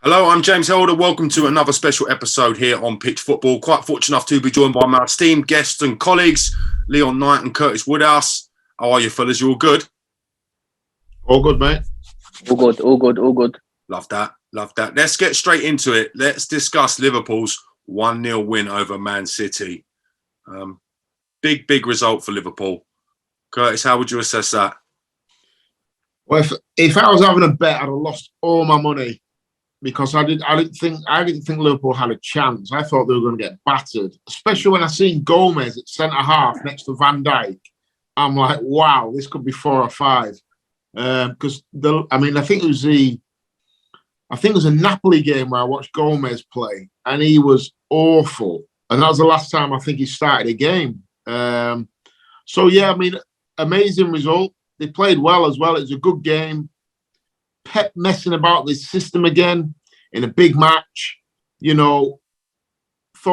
Hello, I'm James Helder. Welcome to another special episode here on Pitch Football. Quite fortunate enough to be joined by my esteemed guests and colleagues, Leon Knight and Curtis Woodhouse. How are you, fellas? You all good? All good, mate. All good. Love that. Let's get straight into it. Let's discuss Liverpool's 1-0 win over Man City. Big result for Liverpool. Curtis, how would you assess that? Well, if I was having a bet, I'd have lost all my money because I didn't think Liverpool had a chance. I thought they were going to get battered, especially when I seen Gomez at centre half next to Van Dijk. I'm like, wow, this could be 4 or 5. Because I think it was a Napoli game where I watched Gomez play, and he was awful. And that was the last time I think he started a game. Amazing result. They played well as well. It was a good game. Pep messing about this system again in a big match. Thought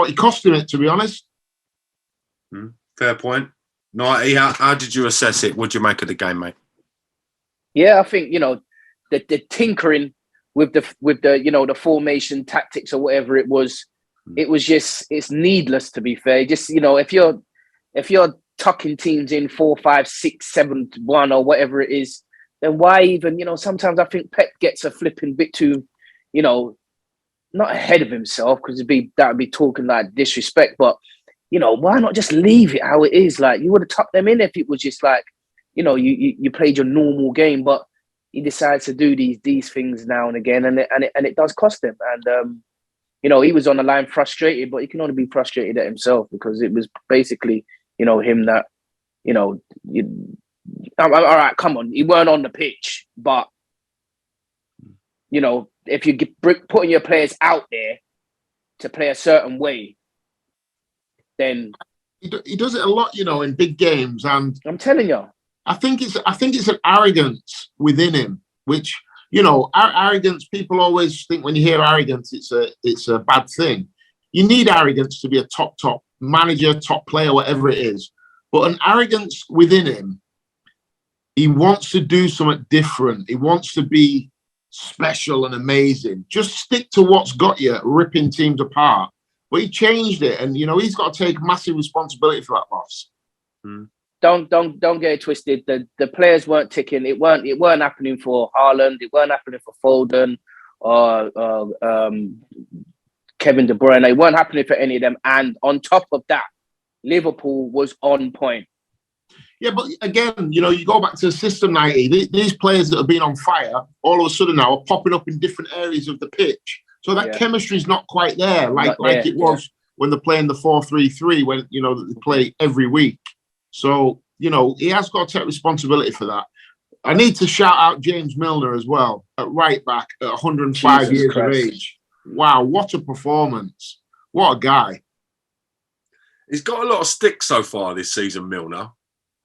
he cost him it, to be honest. Fair point. Nighty, how did you assess it? What did you make of the game, mate? Yeah, I think the tinkering with the formation tactics or whatever it was just, it's needless, to be fair. Just if you're tucking teams in 4-5-6-7-1 or whatever it is, then why even, sometimes I think Pep gets a flipping bit too, not ahead of himself, because that would be talking like disrespect, but why not just leave it how it is? Like, you would have tucked them in if it was just like, you played your normal game, but he decides to do these things now and again, and it does cost him. And he was on the line frustrated, but he can only be frustrated at himself, because it was basically him that all right, come on, he weren't on the pitch, but if you putting your players out there to play a certain way, then he does it a lot, in big games, and I'm telling you, I think it's an arrogance within him, which arrogance. People always think when you hear arrogance, it's a bad thing. You need arrogance to be a top manager, top player, whatever it is. But an arrogance within him, he wants to do something different. He wants to be special and amazing. Just stick to what's got you, ripping teams apart. But he changed it, and he's got to take massive responsibility for that loss. Don't get it twisted. The players weren't ticking. It weren't happening for Haaland. It weren't happening for Foden or Kevin De Bruyne. It weren't happening for any of them. And on top of that, Liverpool was on point. Yeah, but again, you go back to the system 90. These players that have been on fire, all of a sudden now are popping up in different areas of the pitch. So that chemistry is not quite there, like it was when they're playing the 4-3-3, when they play every week. So he has got to take responsibility for that. I need to shout out James Milner as well at right back at 105 years of age. Wow, what a performance! What a guy! He's got a lot of stick so far this season, Milner,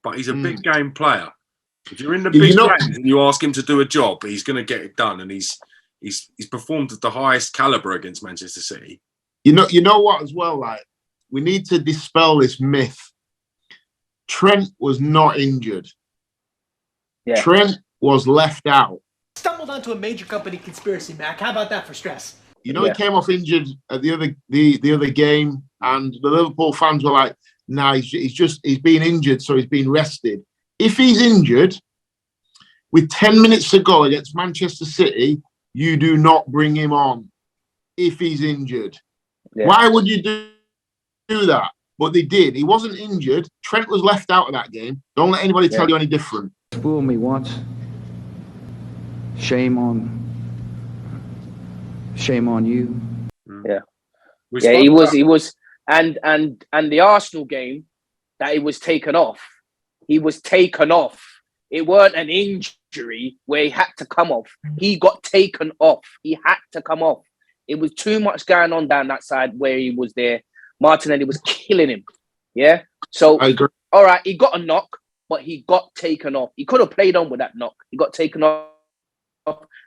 but he's a big game player. If you're in the big games and you ask him to do a job, he's going to get it done, and he's performed at the highest caliber against Manchester City. You know what as well? Like, we need to dispel this myth. Trent was not injured. Yeah. Trent was left out. Stumbled onto a major company conspiracy, Mac. How about that for stress? He came off injured at the other game, and the Liverpool fans were like, "Nah, he's been injured, so he's been rested." If he's injured, with 10 minutes to go against Manchester City, you do not bring him on. If he's injured, why would you do that? But they did. He wasn't injured. Trent was left out of that game. Don't let anybody tell you any different. Fooled me once. Shame on you. Yeah. He was, and the Arsenal game that he was taken off. He was taken off. It weren't an injury where he had to come off. He got taken off. He had to come off. It was too much going on down that side where he was there. Martinelli was killing him. Yeah. So, all right, he got a knock, but he got taken off. He could have played on with that knock. He got taken off.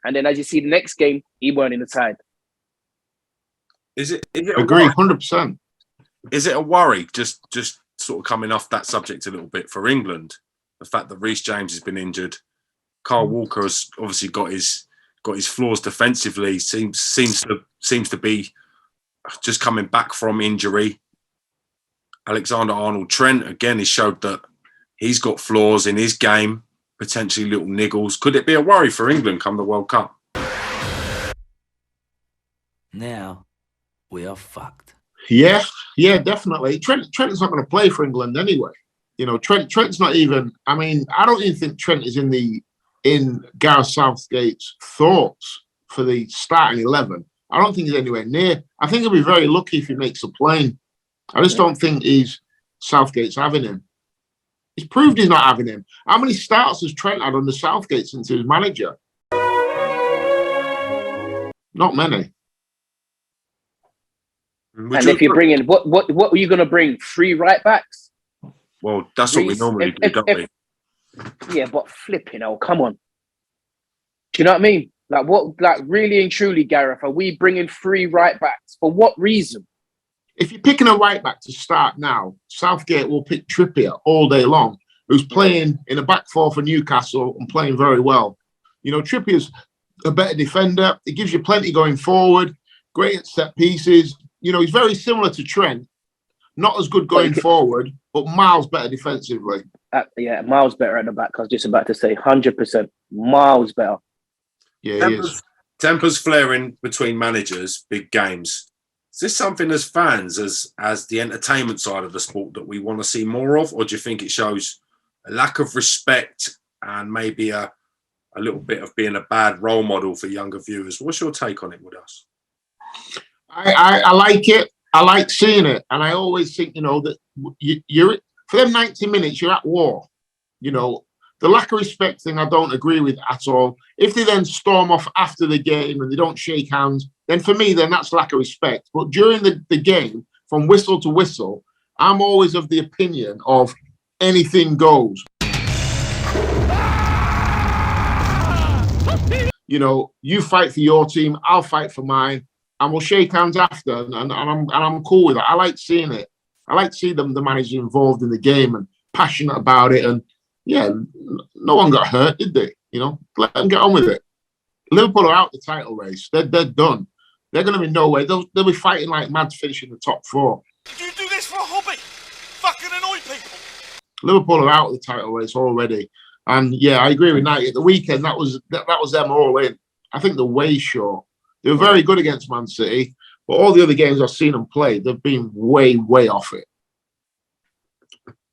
And then, as you see, the next game, he weren't in the side. Is it agree, 100%. Is it a worry, just sort of coming off that subject a little bit, for England? The fact that Reece James has been injured, Kyle Walker has obviously got his got his flaws defensively. Seems to be just coming back from injury. Alexander-Arnold Trent again has showed that he's got flaws in his game, potentially little niggles. Could it be a worry for England come the World Cup? Now we are fucked. Yeah, definitely. Trent's not going to play for England anyway. You know, Trent's not even. I mean, I don't even think Trent is in Gareth Southgate's thoughts for the starting 11. I don't think he's anywhere near. I think he'll be very lucky if he makes a plane. I just don't think Southgate's having him. He's proved he's not having him. How many starts has Trent had under Southgate since he was manager? Not many. And if you bring in, what were you going to bring? 3 right backs? Well, that's what we normally do, don't we? Yeah, but flipping hell, come on. Do you know what I mean? Like really and truly, Gareth, are we bringing 3 right backs? For what reason? If you're picking a right back to start now, Southgate will pick Trippier all day long, who's playing in a back 4 for Newcastle and playing very well. You know, Trippier's a better defender. He gives you plenty going forward, great at set pieces. You know, he's very similar to Trent. Not as good going forward, but miles better defensively. Yeah, miles better at the back. I was just about to say 100%. Miles better. Yeah, he is. Tempers flaring between managers, big games. Is this something as fans, as the entertainment side of the sport that we want to see more of? Or do you think it shows a lack of respect and maybe a little bit of being a bad role model for younger viewers? What's your take on it with us? I like it. I like seeing it. And I always think, you know, that you're for them 90 minutes, you're at war. You know, the lack of respect thing, I don't agree with at all. If they then storm off after the game and they don't shake hands, then for me, then that's lack of respect. But during the game, from whistle to whistle, I'm always of the opinion of anything goes. You know, you fight for your team, I'll fight for mine, and we'll shake hands after, and I'm cool with that. I like seeing it. I like to see the manager involved in the game and passionate about it. And yeah, no one got hurt, did they? You know, let them get on with it. Liverpool are out the title race. They're done. They're going to be nowhere. They'll be fighting like mad to finish in the top 4. Do you do this for a hobby? Fucking annoy people. Liverpool are out of the title race already. And yeah, I agree with Nike. At the weekend, that was them all in. I think they're way short. They were very good against Man City, but all the other games I've seen them play, they've been way, way off it.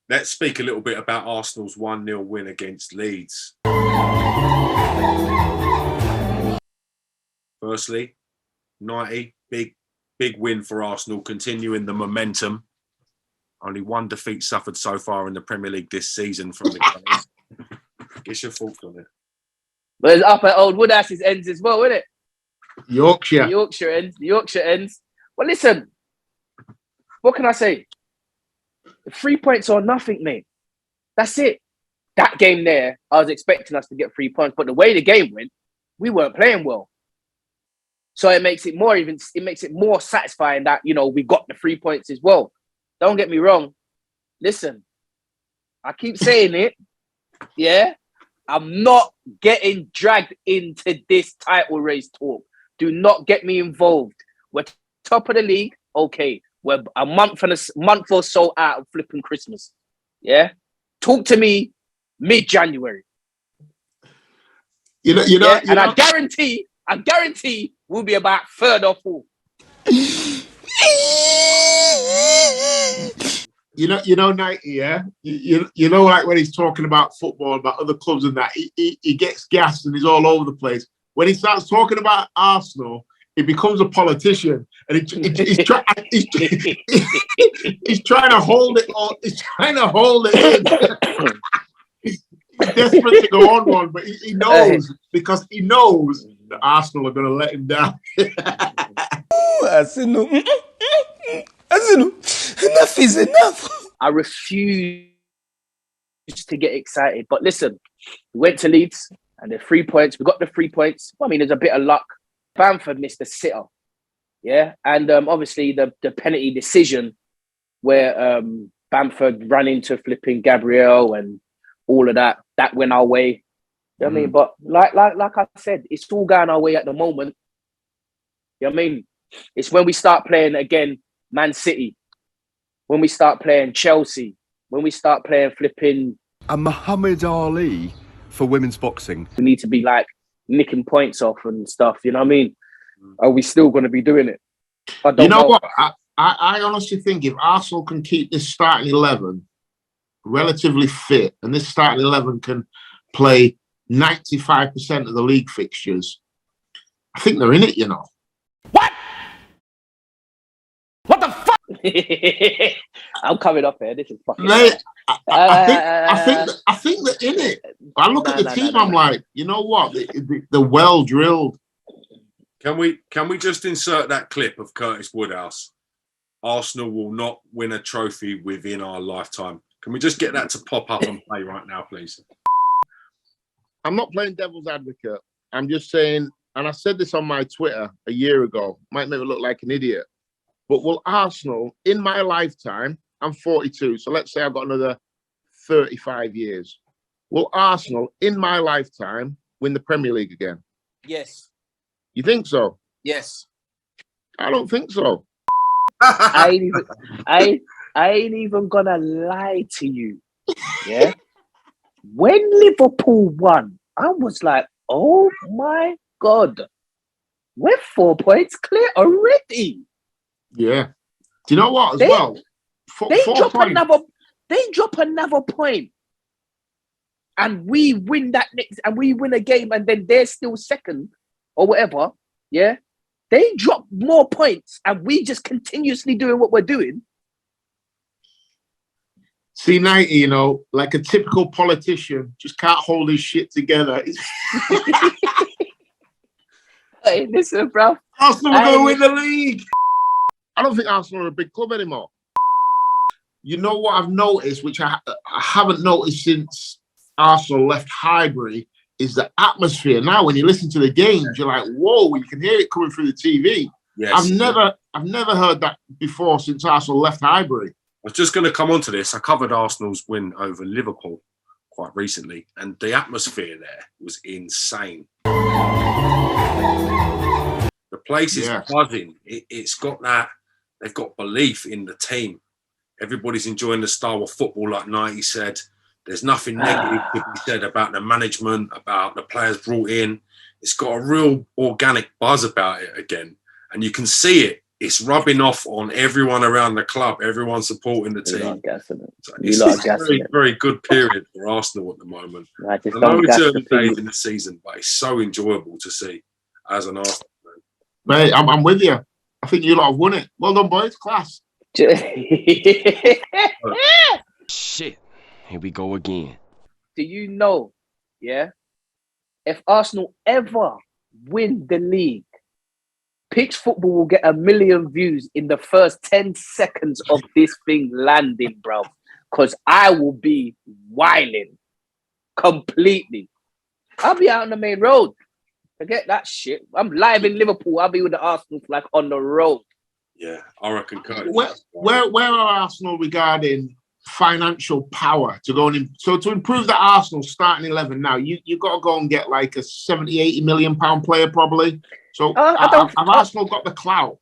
Let's speak a little bit about Arsenal's 1-0 win against Leeds. Firstly, 90, big win for Arsenal, continuing the momentum. Only 1 defeat suffered so far in the Premier League this season from the Gunners. What's your thoughts on it? But it's up at Old Woodhouse's ends as well, isn't it? Yorkshire. The Yorkshire ends. Well, listen, what can I say? 3 points or nothing, mate. That's it. That game there, I was expecting us to get 3 points, but the way the game went, we weren't playing well. So it makes it more satisfying that, you know, we got the 3 points as well. Don't get me wrong. Listen, I keep saying it. Yeah. I'm not getting dragged into this title race talk. Do not get me involved. We're top of the league. Okay. We're a month or so out of flipping Christmas. Yeah. Talk to me mid-January. You know, and I guarantee we'll be about 3rd or 4th. You know, Nike, yeah? You know, like when he's talking about football, about other clubs and that, he gets gassed and he's all over the place. When he starts talking about Arsenal, he becomes a politician and he's trying to hold it all. He's trying to hold it in. He's desperate to go on one, but he knows, because he knows that Arsenal are going to let him down. I said no. Enough is enough. I refuse to get excited. But listen, we went to Leeds and the 3 points. We got the 3 points. I mean, there's a bit of luck. Bamford missed the sitter. Yeah. And obviously the penalty decision where Bamford ran into flipping Gabriel and all of that went our way. You know what I mean? But like I said, it's all going our way at the moment. You know what I mean? It's when we start playing again, Man City, when we start playing Chelsea, when we start playing flipping. And Muhammad Ali for women's boxing. We need to be like nicking points off and stuff. You know what I mean? Are we still going to be doing it? I don't know. What? I honestly think if Arsenal can keep this starting 11 relatively fit, and this starting 11 can play 95% of the league fixtures, I think they're in it, you know. What? What the fuck? I'm coming up here. This is fucking. Mate, I think they're in it. I look at the team. I'm like, you know what? They're well drilled. Can we just insert that clip of Curtis Woodhouse? Arsenal will not win a trophy within our lifetime. Can we just get that to pop up and play right now, please? I'm not playing devil's advocate. I'm just saying, and I said this on my Twitter a year ago, might make me look like an idiot, but will Arsenal, in my lifetime, I'm 42, so let's say I've got another 35 years. Will Arsenal, in my lifetime, win the Premier League again? Yes. You think so? Yes. I don't think so. I ain't even gonna lie to you. Yeah. When Liverpool won, I was like, oh my God. We're 4 points clear already. Yeah. Do you know what as well? They drop another point. And we win that next, and we win a game, and then they're still second or whatever. Yeah. They drop more points, and we just continuously doing what we're doing. C90, you know, like a typical politician, just can't hold his shit together. Hey, listen, bro. Arsenal are going to win the league. I don't think Arsenal are a big club anymore. You know what I've noticed, which I haven't noticed since Arsenal left Highbury, is the atmosphere. Now, when you listen to the games, you're like, whoa, you can hear it coming through the TV. Yes. I've never heard that before since Arsenal left Highbury. I was just going to come on to this. I covered Arsenal's win over Liverpool quite recently, and the atmosphere there was insane. The place is buzzing. It's got that. They've got belief in the team. Everybody's enjoying the style of football, like 90 said. There's nothing negative to be said about the management, about the players brought in. It's got a real organic buzz about it again. And you can see it. It's rubbing off on everyone around the club, everyone supporting the team. It's a very, very good period for Arsenal at the moment. I know it's early days in the season, but it's so enjoyable to see as an Arsenal fan. Mate, I'm with you. I think you lot have won it. Well done, boys. Class. Shit. Here we go again. Do you know, yeah, if Arsenal ever win the league, Pitch Football will get 1 million views in the first 10 seconds of this thing landing, bro. Because I will be wilding completely. I'll be out on the main road. Forget that shit. I'm live in Liverpool. I'll be with the Arsenal flag on the road. Yeah, I reckon. Where are Arsenal regarding financial power to go and so to improve the Arsenal starting 11 now? You've got to go and get like a 70-80 million pound player probably. So have Arsenal got the clout?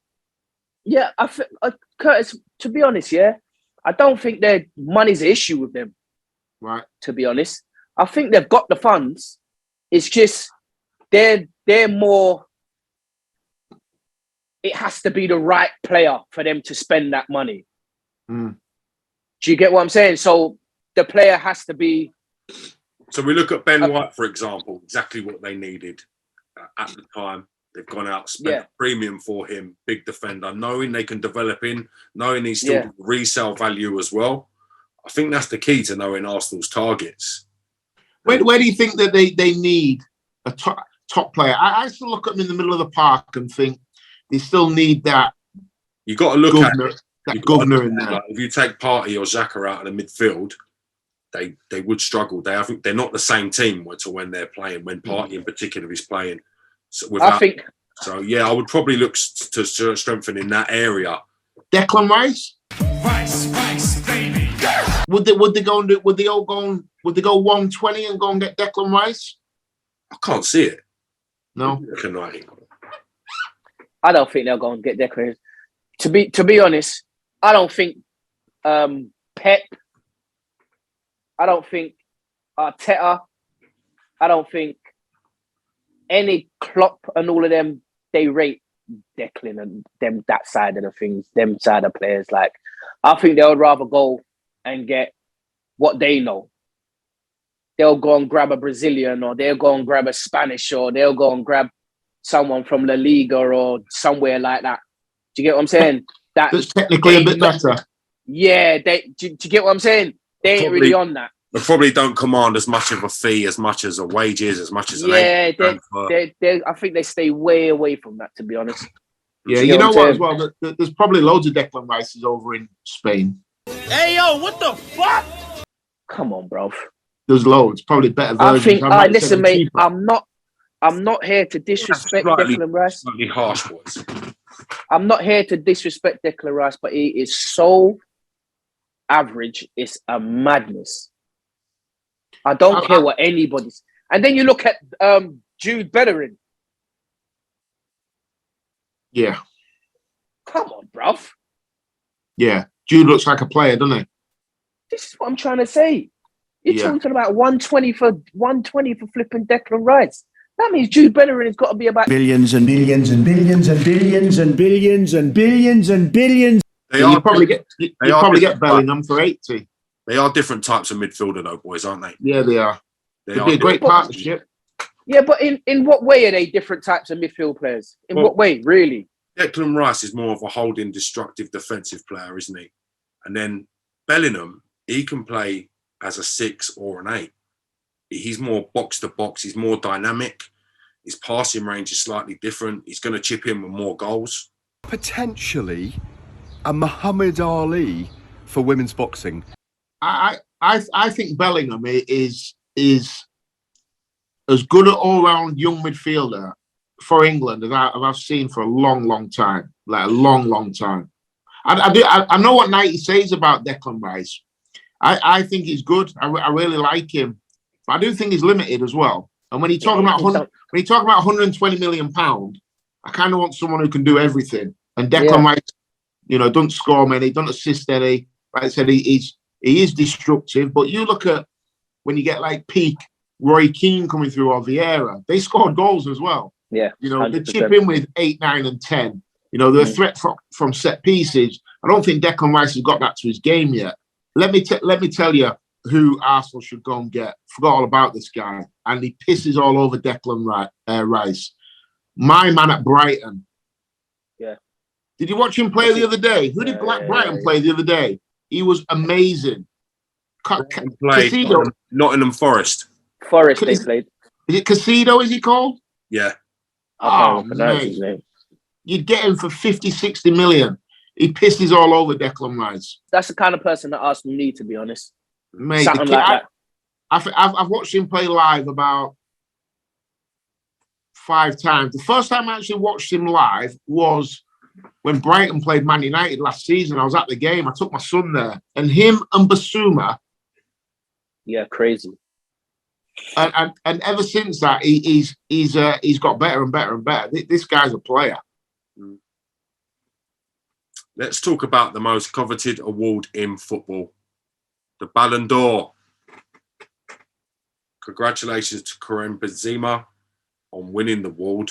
Yeah, Curtis, to be honest, yeah, I don't think their money's an issue with them. Right. To be honest, I think they've got the funds. It's just they're more. It has to be the right player for them to spend that money. Mm. Do you get what I'm saying? So the player has to be. So we look at Ben White, for example, exactly what they needed at the time. They've gone out, spent a premium for him, big defender, knowing they can develop in, knowing he's still resale value as well. I think that's the key to knowing Arsenal's targets. Where do you think that they need a top player? I still look at them in the middle of the park and think they still need that. You got to look governor, at that governor in there. Like, if you take Partey or Xhaka out of the midfield, they would struggle. They're not the same team to when they're playing. When Partey in particular is playing. So I would probably look to strengthen in that area. Declan Rice? Rice, baby. Would they go 120 and go and get Declan Rice? I can't see it. No. I don't think they'll go and get Declan. To be honest, I don't think Pep. I don't think Arteta. I don't think any Klopp and all of them. They rate Declan and them that side of the things, them side of players. Like, I think they would rather go and get what they know. They'll go and grab a Brazilian, or they'll go and grab a Spanish, or they'll go and grab someone from La Liga or somewhere like that. Do you get what I'm saying? That's technically a bit better. Yeah, do you get what I'm saying? They ain't really on that. They probably don't command as much of a fee, as much as a wages, as much as an I think they stay way away from that, to be honest. Yeah, you know what as well? There's probably loads of Declan Rices over in Spain. Hey, yo, what the fuck? Come on, bro. There's loads, probably better versions. Listen, mate, I'm not here to disrespect Declan Rice. Slightly harsh words. I'm not here to disrespect Declan Rice, but he is so average. It's a madness. I don't care what anybody's. And then you look at Jude Bellerin. Yeah. Come on, bruv. Yeah. Jude looks like a player, doesn't he? This is what I'm trying to say. You're talking about 120 for flipping Declan Rice. That means Jude Bellerin has got to be about billions and billions and billions and billions and billions and billions and billions. You probably get Bellingham for 80. They are different types of midfielder, though, boys, aren't they? Yeah, they are. It'd be a great partnership. Yeah, but in what way are they different types of midfield players? In what way, really? Declan Rice is more of a holding, destructive defensive player, isn't he? And then Bellingham, he can play as a 6 or an 8. He's more box to box. He's more dynamic. His passing range is slightly different. He's going to chip in with more goals. Potentially a Muhammad Ali for women's boxing. I think Bellingham is as good an all-round young midfielder for England as I've seen for a long time. Like a long time. I know what Nighty says about Declan Rice. I think he's good. I really like him. But I do think he's limited as well. And when you talk about 120 million pound, I kind of want someone who can do everything. And Declan Rice, doesn't score many, doesn't assist any. Like I said, he is destructive. But you look at when you get like peak Roy Keane coming through or Vieira, they scored goals as well. Yeah, they chip in with 8, 9, and 10. They're a threat from set pieces. I don't think Declan Rice has got that to his game yet. Let me tell you who Arsenal should go and get. Forgot all about this guy, and he pisses all over Declan Rice. My man at Brighton. Yeah. Did you watch him play the other day? Who did Brighton play the other day? He was amazing. Casido. Nottingham Forest. They played. Is it Casido, is he called? Yeah. Oh, mate. You'd get him for 50, 60 million. He pisses all over Declan Rice. That's the kind of person that Arsenal need, to be honest. Mate, something like that. I've watched him play live about 5 times. The first time I actually watched him live was when Brighton played Man United last season. I was at the game. I took my son there, and him and Basuma. Yeah, crazy. And ever since that, he's got better and better and better. This guy's a player. Let's talk about the most coveted award in football, the Ballon d'Or. Congratulations to Karim Benzema on winning the award.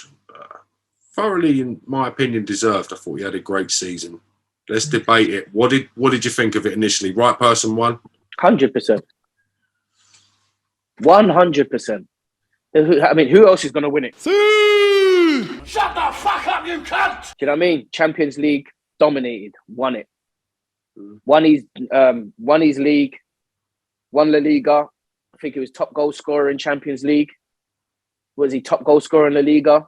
Thoroughly, in my opinion, deserved. I thought he had a great season. Let's debate it. What did you think of it initially? Right person won? 100%. 100%. I mean, who else is going to win it? Shut the fuck up, you cunt! Do you know what I mean? Champions League dominated, won it. Won his league, won La Liga. I think he was top goal scorer in Champions League. Was he top goal scorer in La Liga?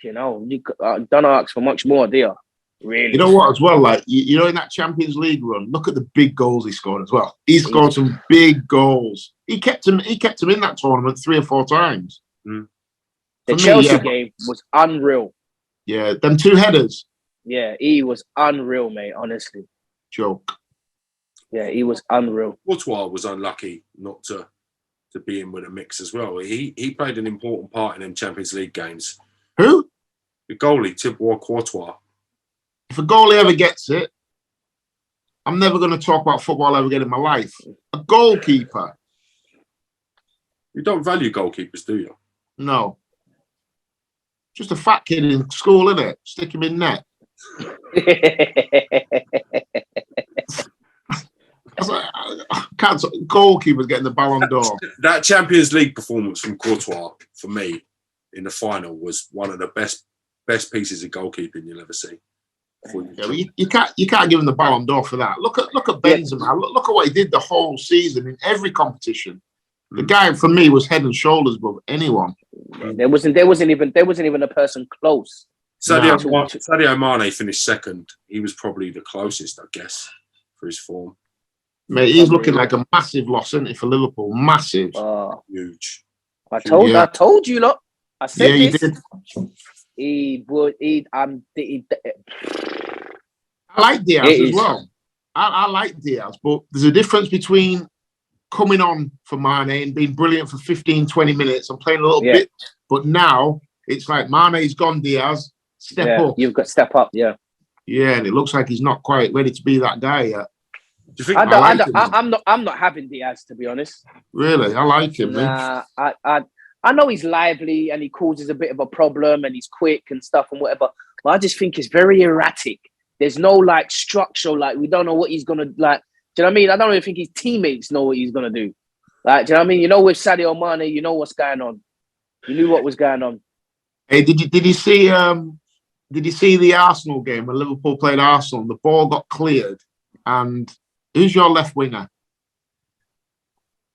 You don't ask for much more, do you? Really? You know what, as well, like, in that Champions League run, look at the big goals he scored as well. He scored some big goals. He kept him in that tournament 3 or 4 times. The Chelsea game was unreal. Yeah, them 2 headers. Yeah, he was unreal, mate, honestly. Joke. Yeah, he was unreal. Courtois was unlucky not to to be in with a mix as well. He played an important part in them Champions League games. Who? The goalie, Thibaut Courtois. If a goalie ever gets it, I'm never going to talk about football ever again in my life. A goalkeeper. You don't value goalkeepers, do you? No. Just a fat kid in school, innit? Stick him in net. I can't. Goalkeepers getting the Ballon d'Or. That Champions League performance from Courtois, for me, in the final, was one of the best pieces of goalkeeping you'll ever see. Yeah, you can't give him the Ballon d'Or for that. Look at Benzema. Look at what he did the whole season in every competition. The guy for me was head and shoulders above anyone. There wasn't even a person close. Sadio Mane finished second. He was probably the closest, I guess, for his form. Mate, he's looking like a massive loss, isn't he, for Liverpool? Massive. Huge. I told you, lot. I said you this. did. I like Diaz as well. I like Diaz, but there's a difference between coming on for Mane and being brilliant for 15, 20 minutes and playing a little bit. But now it's like Mane's gone, Diaz, step up. You've got to step up, yeah. Yeah, and it looks like he's not quite ready to be that guy yet. Do you think I'm not having Diaz, to be honest. Really? I like him, man. I know he's lively and he causes a bit of a problem and he's quick and stuff and whatever, but I just think he's very erratic. There's no like structure, like we don't know what he's gonna like. Do you know what I mean? I don't even think his teammates know what he's gonna do. Like, do you know what I mean? You know, with Sadio Mane, you know what's going on. You knew what was going on. Hey, did you see the Arsenal game when Liverpool played Arsenal? The ball got cleared, and who's your left winger?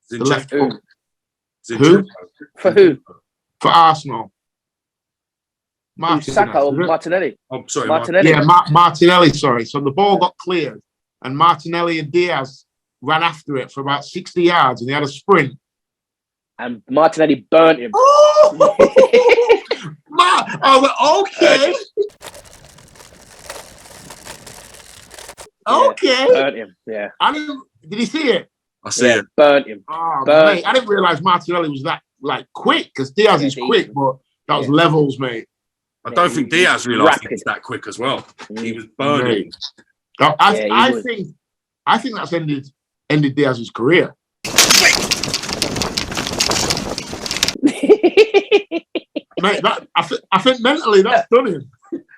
The left foot. Who? For who? For Arsenal. Saka or Martinelli? Oh, sorry, Martinelli. Yeah, Martinelli, sorry. So the ball got cleared and Martinelli and Diaz ran after it for about 60 yards and they had a sprint. And Martinelli burnt him. Oh! Okay. Okay. Burnt him, yeah. Did he see it? I see it. Burnt him. Oh, mate, I didn't realise Martinelli was that quick because Diaz is quick, but that was levels, mate. I don't think Diaz realised he was that quick as well. He was burning. I think that's ended Diaz's career. Mate, I think mentally that's done him.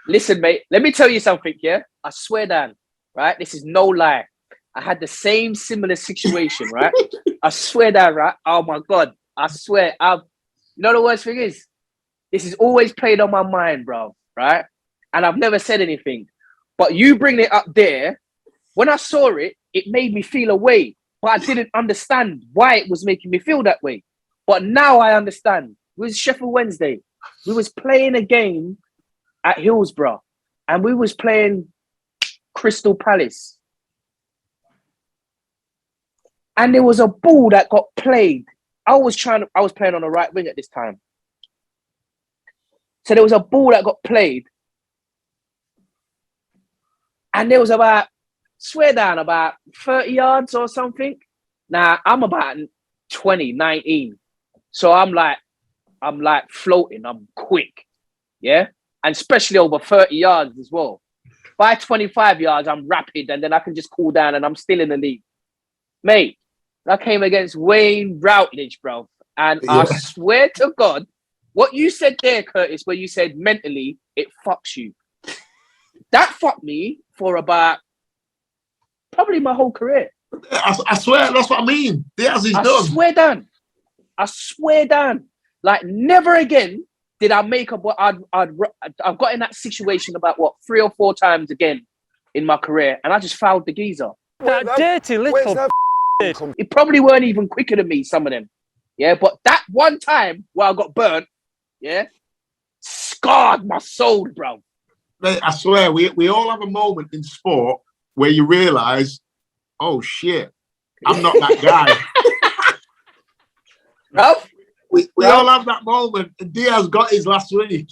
Listen, mate, let me tell you something, yeah? I swear down, right? This is no lie. I had the same similar situation, right? I swear down, right? Oh my God. I swear. You know the worst thing is? This is always played on my mind, bro, right? And I've never said anything. But you bring it up there. When I saw it, it made me feel a way. But I didn't understand why it was making me feel that way. But now I understand. It was Sheffield Wednesday. We was playing a game at Hillsborough. And we was playing Crystal Palace. And there was a ball that got played. I was playing on the right wing at this time. So there was a ball that got played. And there was about 30 yards or something. Now I'm about 20, 19. So I'm like floating. I'm quick. Yeah. And especially over 30 yards as well. By 25 yards, I'm rapid and then I can just cool down and I'm still in the league. Mate, I came against Wayne Routledge, bro. And I swear to God, what you said there, Curtis, where you said mentally, it fucks you. That fucked me for about probably my whole career. I swear, that's what I mean. Diaz is done. I swear down. Like never again did I make up what I've got in that situation about 3 or 4 times again in my career, and I just fouled the geezer. That dirty little. He probably weren't even quicker than me, some of them. Yeah, but that one time where I got burnt, yeah, scarred my soul, bro. Mate, I swear, we all have a moment in sport where you realise, oh shit, I'm not that guy. Bro, we all have that moment, and Diaz got his last week.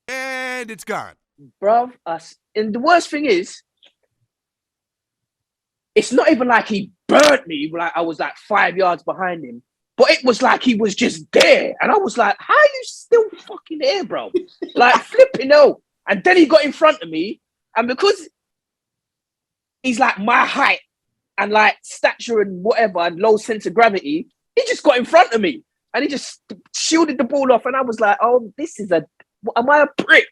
And it's gone. Bro, and the worst thing is, it's not even like he burnt me, like I was like 5 yards behind him. But it was like he was just there. And I was like, how are you still fucking here, bro? Like, flipping out. And then he got in front of me. And because he's like my height and like stature and whatever and low sense of gravity, he just got in front of me. And he just shielded the ball off. And I was like, oh, am I a prick?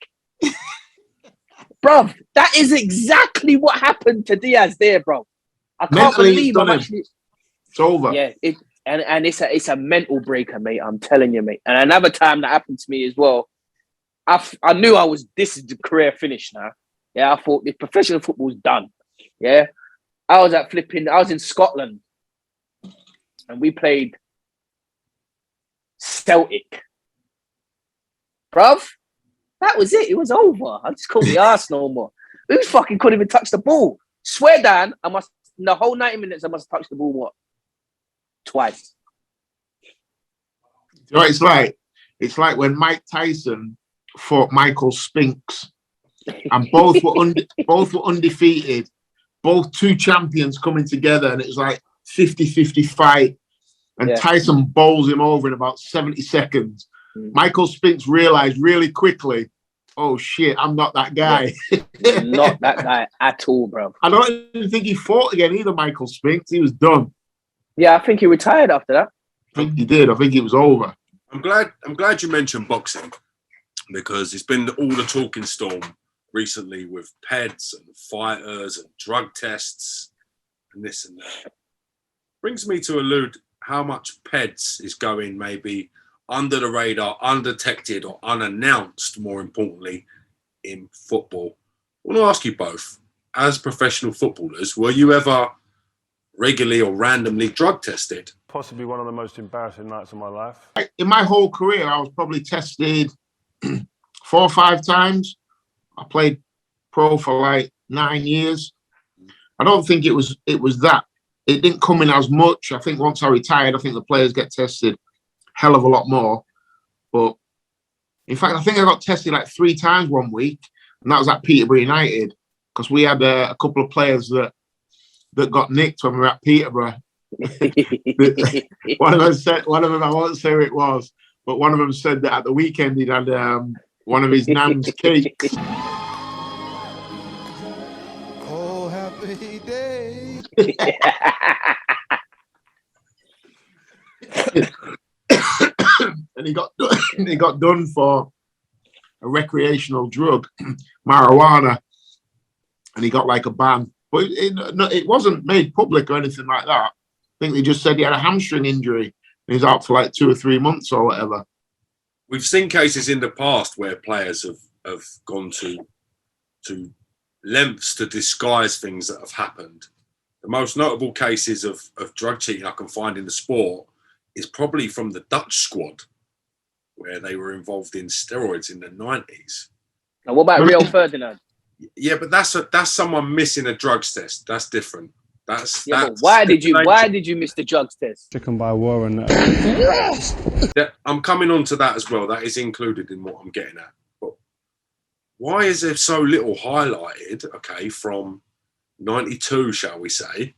Bruv, that is exactly what happened to Diaz there, bro. I can't believe I'm actually... It's over. Yeah, and it's a mental breaker, mate. I'm telling you, mate. And another time that happened to me as well, I knew this is the career finish now. Yeah, I thought the professional football's done. Yeah. I was in Scotland and we played Celtic. Bruv, that was it. It was over. I just couldn't be arsed no more. We fucking couldn't even touch the ball. Swear down, in the whole 90 minutes, I must have touched the ball, what? Twice. You know what it's like? It's like when Mike Tyson fought Michael Spinks, and both were undefeated. Both two champions coming together, and it was like 50-50 fight. And Tyson bowls him over in about 70 seconds. Michael Spinks realized really quickly, oh shit, I'm not that guy. Yeah. Not that guy at all, bro. I don't even think he fought again either, Michael Spinks. He was done. Yeah, I think he retired after that. I think he did. I think it was over. I'm glad you mentioned boxing, because it's been all the talking storm recently with PEDs and fighters and drug tests and this and that. Brings me to allude how much PEDs is going maybe under the radar, undetected or unannounced, more importantly, in football. I want to ask you both, as professional footballers, were you ever regularly or randomly drug tested? Possibly one of the most embarrassing nights of my life. In my whole career, I was probably tested 4 or 5 times. I played pro for like 9 years. I don't think it was that. It didn't come in as much. I think once I retired, I think the players get tested hell of a lot more. But in fact, I think I got tested like 3 times one week, and that was at Peterborough United, because we had a couple of players that got nicked when we were at Peterborough. One of them, I won't say who it was, but one of them said that at the weekend he'd had one of his nan's cakes. Oh, happy day. And he got done for a recreational drug, marijuana, and he got like a ban. But it wasn't made public or anything like that. I think they just said he had a hamstring injury and he's out for like 2 or 3 months or whatever. We've seen cases in the past where players have gone to lengths to disguise things that have happened. The most notable cases of drug cheating I can find in the sport is probably from the Dutch squad, where they were involved in steroids in the 90s. Now, what about Rio Ferdinand? Yeah, but that's someone missing a drugs test. That's different. That's why did you miss the drugs test? Chicken by war and I'm coming on to that as well. That is included in what I'm getting at. But why is there so little highlighted? Okay, from 92, shall we say,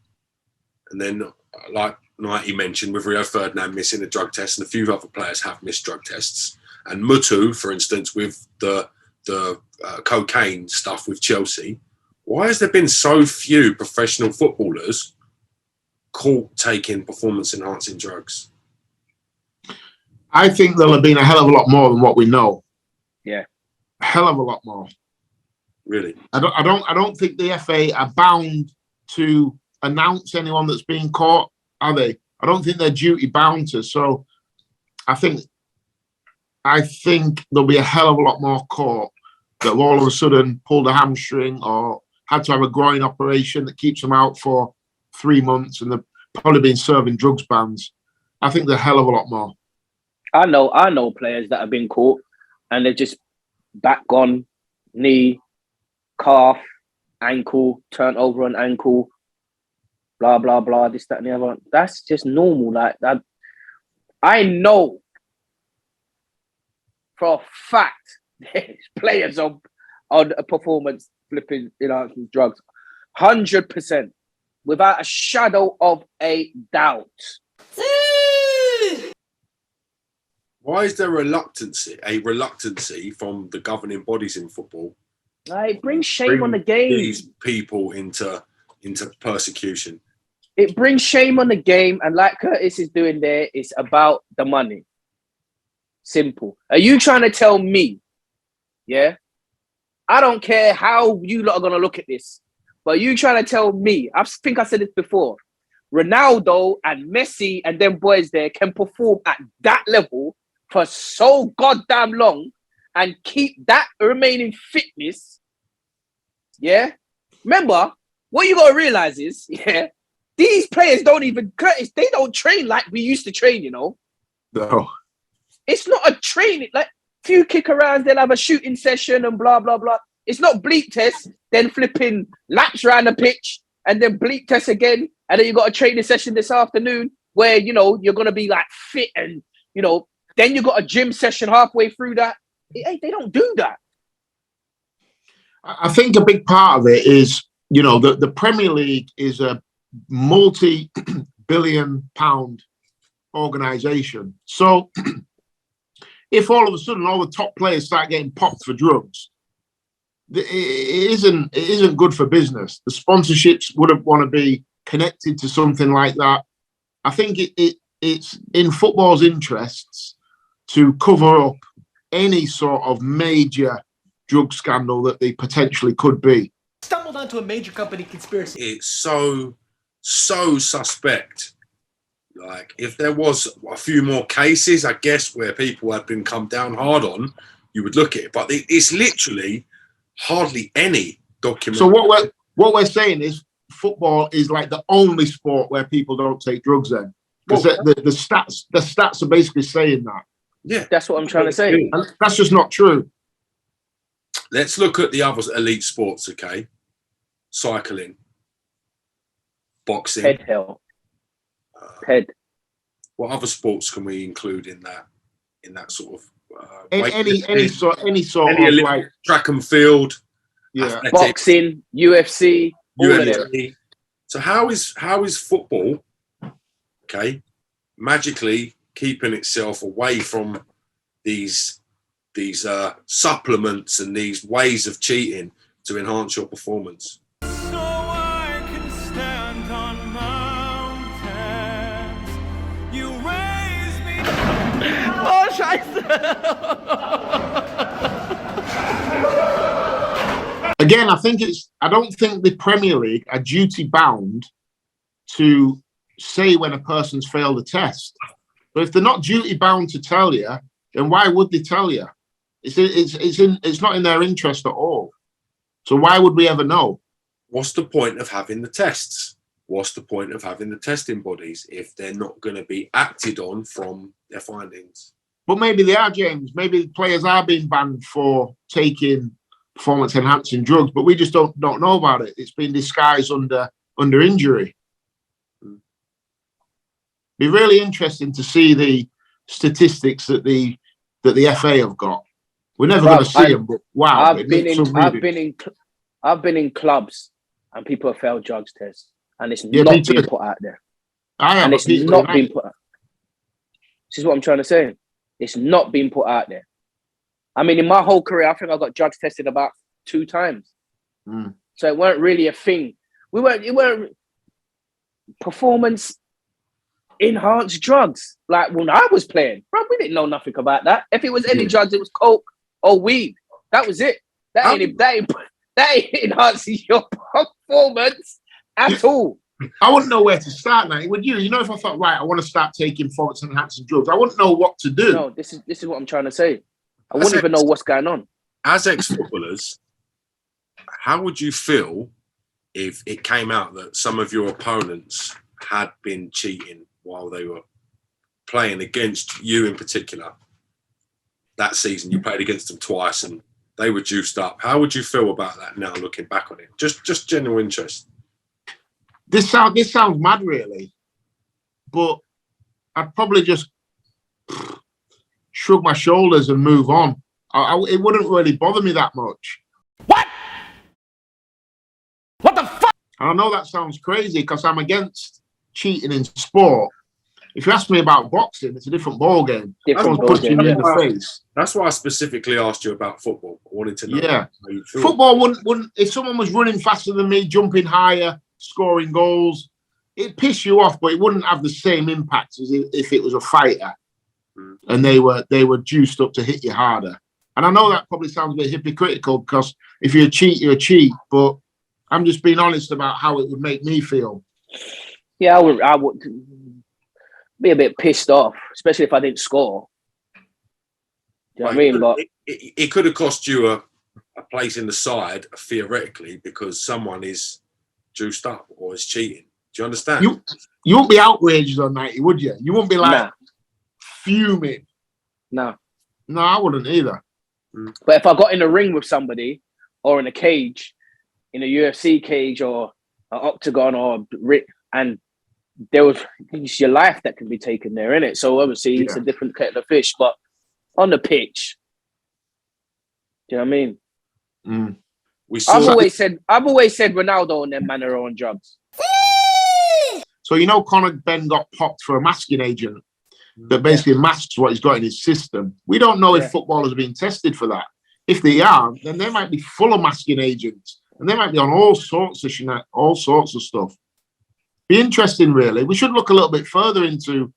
and then like 90 mentioned with Rio Ferdinand missing a drug test, and a few other players have missed drug tests, and Mutu, for instance, with the cocaine stuff with Chelsea. Why has there been so few professional footballers caught taking performance-enhancing drugs? I think there'll have been a hell of a lot more than what we know. Yeah, a hell of a lot more. Really? I don't think the FA are bound to announce anyone that's being caught, are they? I don't think they're duty bound to. So I think there'll be a hell of a lot more caught that have all of a sudden pulled a hamstring or had to have a groin operation that keeps them out for 3 months, and they've probably been serving drugs bans. I think there's a hell of a lot more. I know players that have been caught and they're just back gone, knee, calf, ankle, turned over an ankle, blah, blah, blah, this, that, and the other. That's just normal. Like that. I know for a fact there's players on a performance flipping, drugs. 100%. Without a shadow of a doubt. Why is there a reluctancy from the governing bodies in football? It brings shame on the game. These people into persecution. It brings shame on the game, and like Curtis is doing there, it's about the money. Simple. Are you trying to tell me? Yeah, I don't care how you lot are gonna look at this, but are you trying to tell me? I think I said this before. Ronaldo and Messi and them boys there can perform at that level for so goddamn long and keep that remaining fitness. Yeah. Remember, what you gotta realize is, yeah, these players don't even, Curtis, they don't train like we used to train, you know. No. It's not a training, like few kick arounds, they'll have a shooting session and blah, blah, blah. It's not bleep test, then flipping laps around the pitch and then bleep test again. And then you got a training session this afternoon where, you know, you're going to be like fit and, you know, then you got a gym session halfway through that. Hey, they don't do that. I think a big part of it is, you know, the Premier League is a multi-billion-pound organisation. So if all of a sudden all the top players start getting popped for drugs, it isn't good for business. The sponsorships wouldn't want to be connected to something like that. I think it's in football's interests to cover up any sort of major drug scandal that they potentially could be. Stumbled onto a major company conspiracy. It's so suspect. Like, if there was a few more cases, I guess, where people had been come down hard on, you would look at it. But it's literally hardly any document. So what we're saying is football is like the only sport where people don't take drugs then. Because the stats are basically saying that. Yeah. That's what I'm trying to say. And that's just not true. Let's look at the other elite sports, okay? Cycling, boxing. Head hell. Head. What other sports can we include in that sort of Any sort of like track and field, athletics, boxing, UFC, all of them. So how is football, okay, magically keeping itself away from these supplements and these ways of cheating to enhance your performance? So I can stand on mountains. You raise me. Oh, Scheiße! Again, I don't think the Premier League are duty bound to say when a person's failed a test. But if they're not duty bound to tell you, then why would they tell you? It's not in their interest at all. So why would we ever know? What's the point of having the tests? What's the point of having the testing bodies if they're not going to be acted on from their findings? But maybe they are, James. Maybe players are being banned for taking performance-enhancing drugs, but we just don't know about it. It's been disguised under injury. Be really interesting to see the statistics that the FA have got. We're never going to see them, but wow! I've been in clubs and people have failed drugs tests, and it's not being put out there. This is what I'm trying to say. It's not being put out there. I mean, in my whole career, I think I got drugs tested about 2 times. So it weren't really a thing. It weren't performance enhanced drugs. Like when I was playing, bro, we didn't know nothing about that. If it was any drugs, it was coke or weed. That was it. That ain't enhancing your performance at all. I wouldn't know where to start now. Would you? You know, if I thought, right, I want to start taking performance enhancing drugs, I wouldn't know what to do. No, this is what I'm trying to say. I wouldn't even know what's going on. As ex-footballers, how would you feel if it came out that some of your opponents had been cheating while they were playing against you in particular? That season, you played against them twice and they were juiced up. How would you feel about that now, looking back on it? Just general interest. This sounds mad, really, but I'd probably just shrug my shoulders and move on. It wouldn't really bother me that much. What the fuck? I know that sounds crazy because I'm against cheating in sport. If you ask me about boxing, it's a different ball game. Different ball punching game, you yeah. in the face. That's why I specifically asked you about football. I wanted to know. Yeah. How you feel. Football wouldn't. If someone was running faster than me, jumping higher, scoring goals, it'd piss you off, but it wouldn't have the same impact as if it was a fighter and they were juiced up to hit you harder. And I know that probably sounds a bit hypocritical because if you're a cheat, you're a cheat. But I'm just being honest about how it would make me feel. Yeah, I would be a bit pissed off, especially if I didn't score. Do you know what I mean? But it could have cost you a place in the side, theoretically, because someone is juiced up or is cheating. Do you understand? You wouldn't be outraged on 90, would you? You wouldn't be like fuming. No. No, I wouldn't either. But if I got in a ring with somebody or in a cage, in a UFC cage or an octagon and there was it's your life that can be taken there, innit? So obviously it's a different kettle of fish. But on the pitch, do you know what I mean? I've always said Ronaldo and them man are on drugs. So you know Conor Ben got popped for a masking agent that basically masks what he's got in his system. We don't know if footballers are being tested for that. If they are, then they might be full of masking agents and they might be on all sorts of stuff. Be interesting, really. We should look a little bit further into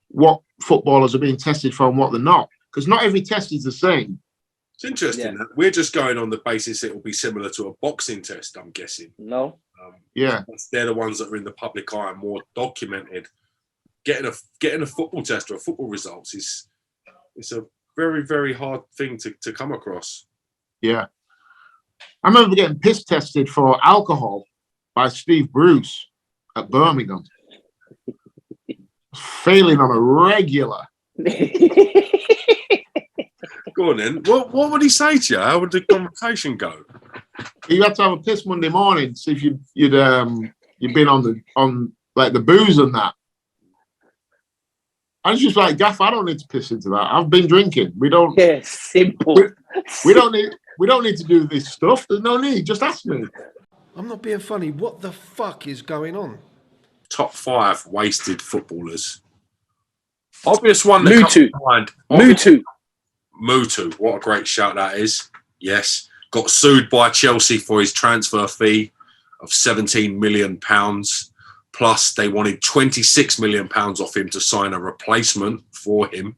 what footballers are being tested for and what they're not, because not every test is the same. It's interesting. That we're just going on the basis it will be similar to a boxing test, I'm guessing. No. They're the ones that are in the public eye and more documented. Getting a football test or a football results it's a very, very hard thing to come across. Yeah. I remember getting piss tested for alcohol by Steve Bruce at Birmingham. Failing on a regular. Go on then. What would he say to you? How would the conversation go? You had to have a piss Monday morning, see if you'd been on like the booze and that. I was just like, Gaff, I don't need to piss into that. I've been drinking. We don't. Yeah, simple. We don't need to do this stuff. There's no need. Just ask me. I'm not being funny. What the fuck is going on? Top 5 wasted footballers. Obvious one that comes to mind. Mutu. What a great shout that is. Yes. Got sued by Chelsea for his transfer fee of £17 million. Plus, they wanted £26 million off him to sign a replacement for him.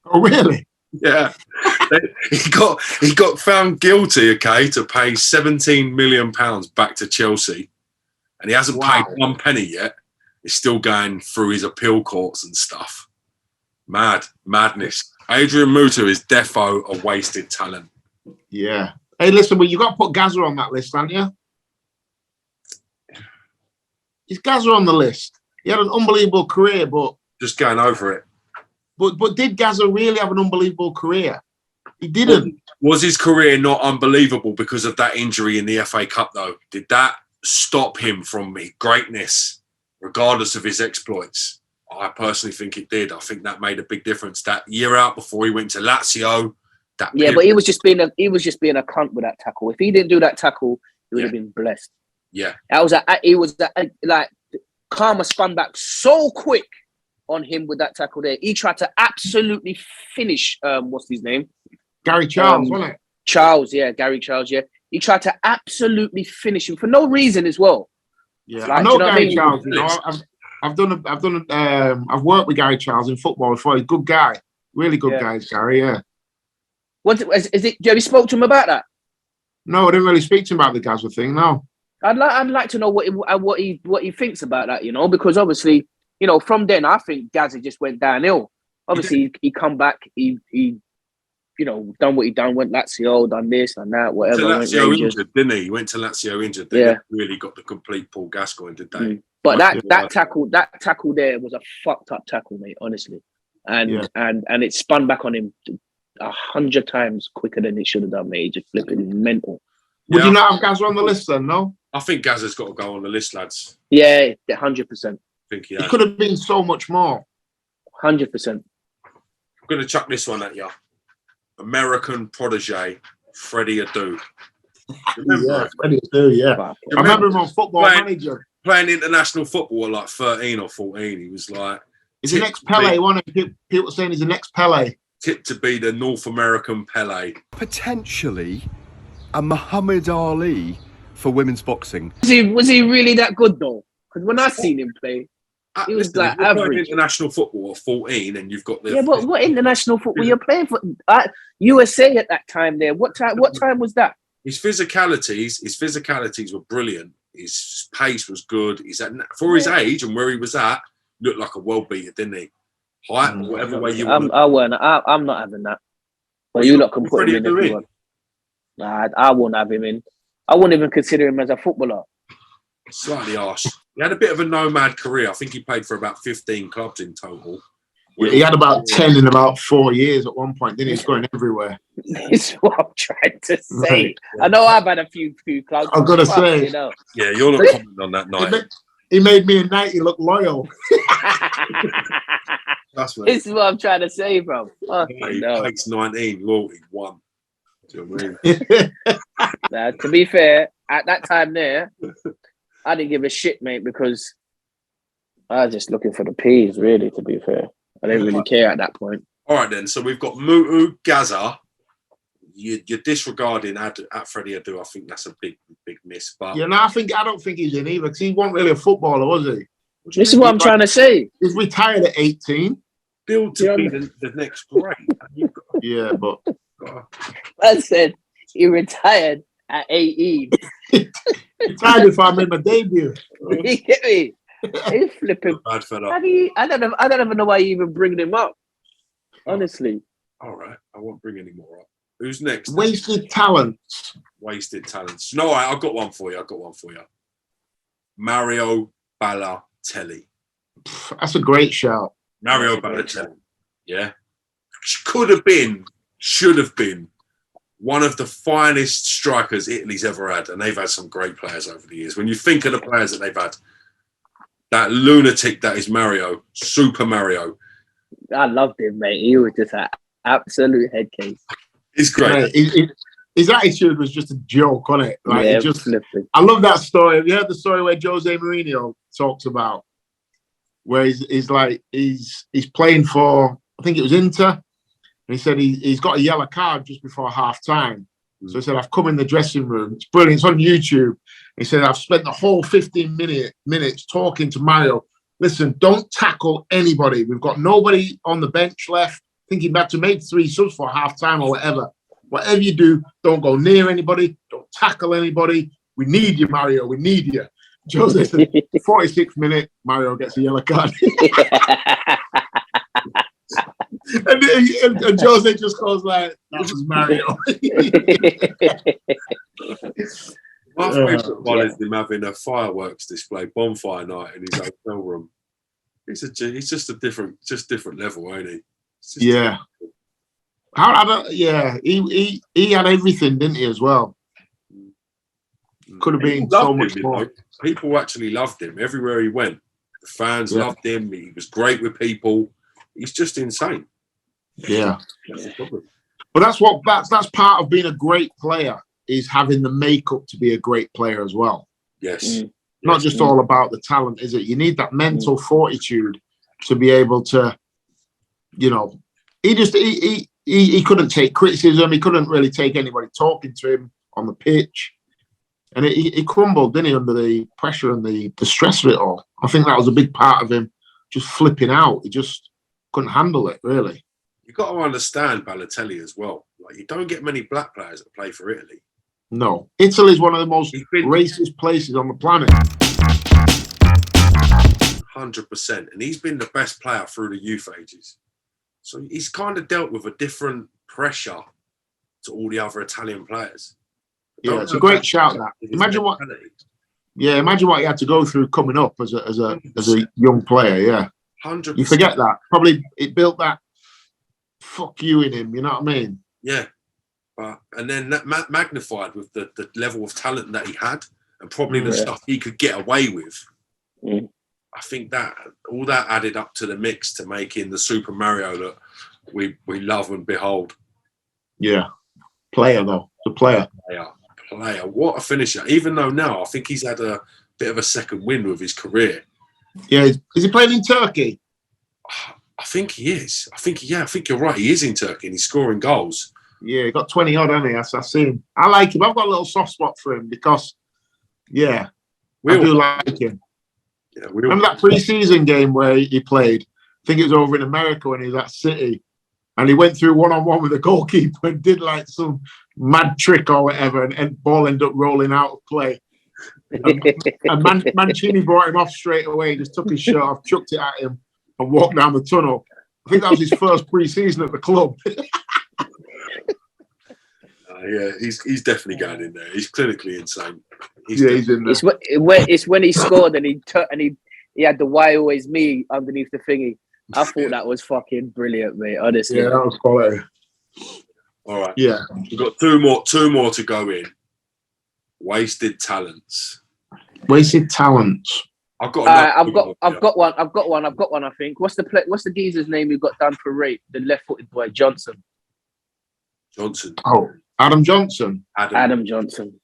Oh, really? Yeah. he got found guilty, to pay £17 million back to Chelsea. And he hasn't paid one penny yet. He's still going through his appeal courts and stuff. Madness. Adrian Mutu is defo a wasted talent. Yeah. Hey, listen, well, you got to put Gaza on that list, haven't you? Is Gaza on the list? He had an unbelievable career, but just going over it. But did Gaza really have an unbelievable career? He didn't. Was his career not unbelievable because of that injury in the FA Cup, though? Did that stop him from greatness, regardless of his exploits? I personally think it did. I think that made a big difference. That year out before he went to Lazio. But he was just being a cunt with that tackle. If he didn't do that tackle, he would have been blessed. Yeah, like Karma spun back so quick on him with that tackle there. He tried to absolutely finish. What's his name? Gary Charles, wasn't it? Gary Charles. Yeah, he tried to absolutely finish him for no reason as well. Yeah, like, I know Gary I mean? Charles. You know, I've worked with Gary Charles in football before. He's a good guy, really good guy, Gary. Yeah. Have you spoke to him about that? No, I didn't really speak to him about the Gaza thing. No. I'd like to know what he thinks about that, because obviously, from then I think Gaza just went downhill. Obviously, he come back, he done what he done, went Lazio, done this and that, whatever. Lazio injured, didn't he? He went to Lazio injured. They never really got the complete Paul Gascoigne, did they? But that tackle there was a fucked up tackle, mate. Honestly, and it spun back on him 100 times quicker than it should have done, mate. Just flipping mental. Would you not have Gaza on the list then? No. I think Gaza's got to go on the list, lads. Yeah, 100%. I think he could have been so much more. 100%. I'm going to chuck this one at you. American protege, Freddie Adu. Yeah, Freddie Adu, yeah. I remember him on Football Manager. Playing international football at like 13 or 14. He was like He's the next Pele. One of people saying he's the next Pele. Tipped to be the North American Pele. Potentially a Muhammad Ali for women's boxing. Was he really that good though? Because when I seen him play, he was like average. International football at 14, and you've got the but what international football you're playing for? USA at that time. There, what time was that? His physicalities were brilliant. His pace was good. For his age and where he was at, looked like a world beater, didn't he? Height, whatever way you want. I'm not having that. But you lot can put him in if you want. Nah, I won't have him in. I wouldn't even consider him as a footballer. Slightly harsh. He had a bit of a nomad career. I think he played for about 15 clubs in total. He had about 10 in about 4 years at one point, didn't he? He's going everywhere. That's what I'm trying to say. Right. I know I've had a few clubs. I've got to say. You know. Yeah, you're not commenting on that night. He made me a 90 look loyal. This is what I'm trying to say, bro. Pace 19, loyalty 1. Do you know what I mean? Now, to be fair, at that time there, I didn't give a shit, mate, because I was just looking for the peas, really, to be fair. I didn't really care at that point. All right, then. So we've got Mutu, Gaza. You're disregarding at Freddie Adu. I think that's a big miss. But yeah, no, I don't think he's in either because he wasn't really a footballer, was he? This is what I'm trying to say. He's retired at 18. Build to be the next great. Yeah, but I said he retired at 18. Retired if I made my debut. You get me? He's flipping. Bad fella. I don't even know why you even bring him up. Honestly. All right, I won't bring any more up. Who's next? Wasted talents. No, I've got one for you. Mario Balotelli. That's a great shout. Mario Balotelli. Yeah. Should have been one of the finest strikers Italy's ever had. And they've had some great players over the years. When you think of the players that they've had, that lunatic that is Mario, Super Mario. I loved him, mate. He was just an absolute head case. He's great. His attitude was just a joke, wasn't it? Like, yeah, just flipping. I love that story. Have you heard the story where Jose Mourinho talks about where he's playing for, I think it was Inter, and he said he's got a yellow card just before half time. So he said, I've come in the dressing room. It's brilliant. It's on YouTube. He said, I've spent the whole 15 minutes talking to Mario. Listen, don't tackle anybody. We've got nobody on the bench left. Thinking back to make 3 subs for half time or whatever. Whatever you do, don't go near anybody. Don't tackle anybody. We need you, Mario. We need you. Jose said, 46th minute, Mario gets a yellow card. and Jose just goes like, that was Mario. My favourite one is him having a fireworks display, bonfire night in his hotel room. He's just a different level, ain't he? Yeah. He had everything, didn't he, as well? Could have been so much more. People actually loved him everywhere he went. The fans loved him. He was great with people. He's just insane. Yeah. But that's part of being a great player, is having the makeup to be a great player as well. Yes. Not just all about the talent, is it? You need that mental fortitude to be able to, he couldn't take criticism. He couldn't really take anybody talking to him on the pitch. And he crumbled, didn't he, under the pressure and the stress of it all. I think that was a big part of him just flipping out. He just couldn't handle it, really. You've got to understand Balotelli as well. Like, you don't get many black players that play for Italy. No. Italy is one of the most racist places on the planet. 100%. And he's been the best player through the youth ages. So he's kind of dealt with a different pressure to all the other Italian players. Yeah, it's a great shout. That imagine what he had to go through coming up as a young player. Yeah, 100%. You forget that. Probably it built that fuck you in him. You know what I mean? Yeah, and then that magnified with the level of talent that he had, and probably the stuff he could get away with. I think that all that added up to the mix to making the Super Mario that we love and behold. Yeah, player though, the player. What a finisher! Even though now I think he's had a bit of a second wind with his career. Yeah, is he playing in Turkey? I think he is. I think you're right. He is in Turkey and he's scoring goals. Yeah, he got 20 odd, hasn't he? I see him. I like him. I've got a little soft spot for him because, I do like him. Yeah, remember that pre-season game where he played? I think it was over in America when he was at City. And he went through one-on-one with the goalkeeper and did like some mad trick or whatever, and ball ended up rolling out of play. And Mancini brought him off straight away. He just took his shirt off, chucked it at him, and walked down the tunnel. I think that was his first pre-season at the club. Yeah, he's definitely going in there. He's clinically insane. He's in there. It's when he scored and he had the "Why always me" underneath the thingy. I thought that was fucking brilliant, mate. Honestly, yeah, that was quality. All right, yeah, we've got two more to go in. Wasted talents. Wasted talents. I've got one. I think. What's the geezer's name who got done for rape? The left-footed boy, Johnson. Oh, Adam Johnson. Adam Johnson.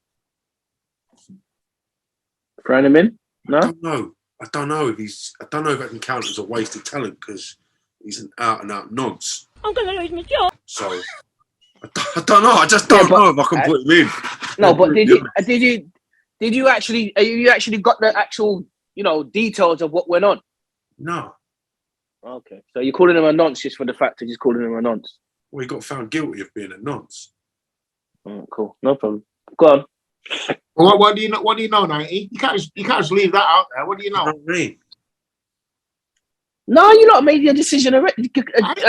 Throwing him in? No. I don't know if I can count as a wasted talent because he's an out-and-out nonce. I'm gonna lose my job. So I don't know. I just don't know if I can put him in. No, but did you actually got the actual details of what went on? No. Okay, so you're calling him a nonce just for the fact of just calling him a nonce. Well, he got found guilty of being a nonce. Oh, cool, no problem. Go on. Well, what do you know? What do you know, 90? You can't just leave that out there. What do you know? What do you mean? No, you lot made your decision already.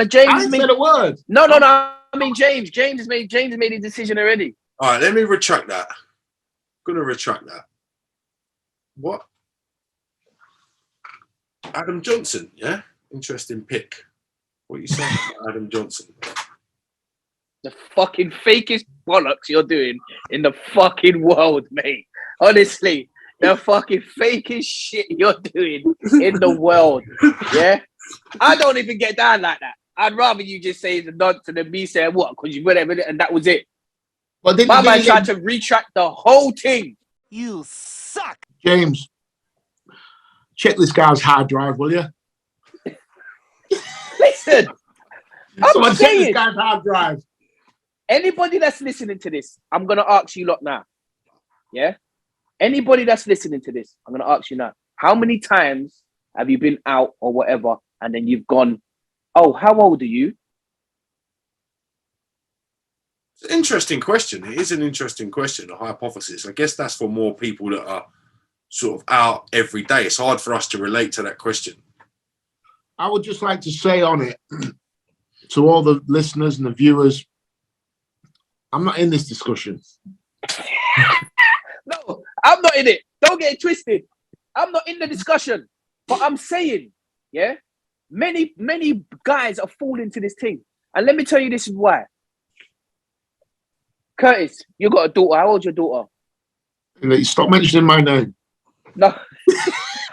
James I said a word. No. I mean James. James has made his decision already. All right, let me retract that. I'm gonna retract that. What? Adam Johnson, yeah? Interesting pick. What are you saying about Adam Johnson? The fucking fakest bollocks you're doing in the fucking world, mate. Honestly, the fucking fakest shit you're doing in the world. Yeah? I don't even get down like that. I'd rather you just say the nonsense than me saying what? Because you whatever, and that was it. But my man tried to retract the whole thing. You suck. James, check this guy's hard drive, will you? Listen, I'm check this saying, guy's hard drive. Anybody that's listening to this, I'm gonna ask you lot now. Yeah? Anybody that's listening to this, I'm gonna ask you now. How many times have you been out or whatever, and then you've gone, oh, how old are you? It's an interesting question. It is an interesting question, a hypothesis. I guess that's for more people that are sort of out every day. It's hard for us to relate to that question. I would just like to say on it to all the listeners and the viewers, I'm not in this discussion. No, I'm not in it. Don't get it twisted. I'm not in the discussion. But I'm saying, yeah, many guys are falling to this thing. And let me tell you, this is why. Curtis, you got a daughter. How old's your daughter? Stop mentioning my name. No.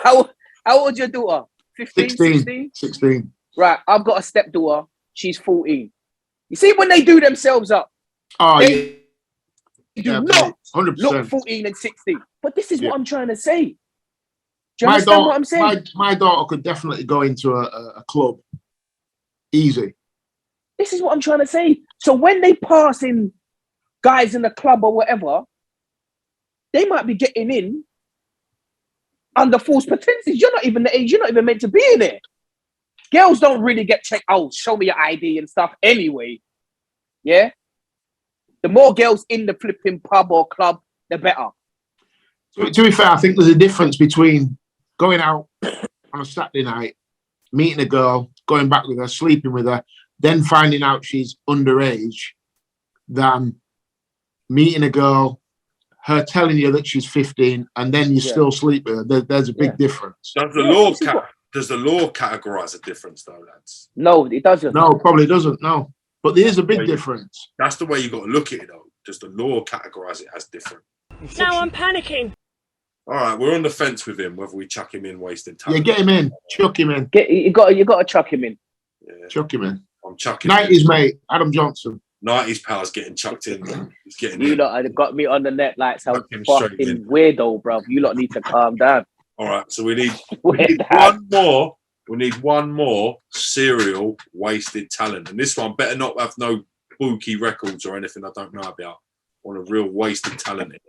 How old's your daughter? 15, 16. Right, I've got a stepdaughter. She's 14. You see, when they do themselves up, they do not 100%. look 14 and 16. But this is what I'm trying to say. Do you understand what I'm saying? My daughter could definitely go into a club. Easy. This is what I'm trying to say. So when they pass in guys in the club or whatever, they might be getting in under false pretenses. You're not even the age. You're not even meant to be in it. Girls don't really get checked. Oh, show me your ID and stuff anyway. Yeah? The more girls in the flipping pub or club, the better. To be fair, I think there's a difference between going out on a Saturday night, meeting a girl, going back with her, sleeping with her, then finding out she's underage, than meeting a girl, her telling you that she's 15, and then you still sleep with her. There's a big difference. Does the law categorize a difference, though, lads? No, it doesn't. No, probably doesn't. No, but there is a big difference. That's the way you got to look at it, though. Does the law categorize it as different? Now I'm panicking. All right, we're on the fence with him whether we chuck him in wasted time. Yeah, get him in, chuck him in. You got to chuck him in. Yeah. Chuck him in. I'm chucking 90s, mate. Adam Johnson. 90s pals getting chucked in. He's getting you in. lot have got me on the net like some fucking weirdo, bro. You lot need to calm down. All right, so we need one more We need one more serial wasted talent. And this one better not have no bookie records or anything I don't know about. I want a real wasted talent in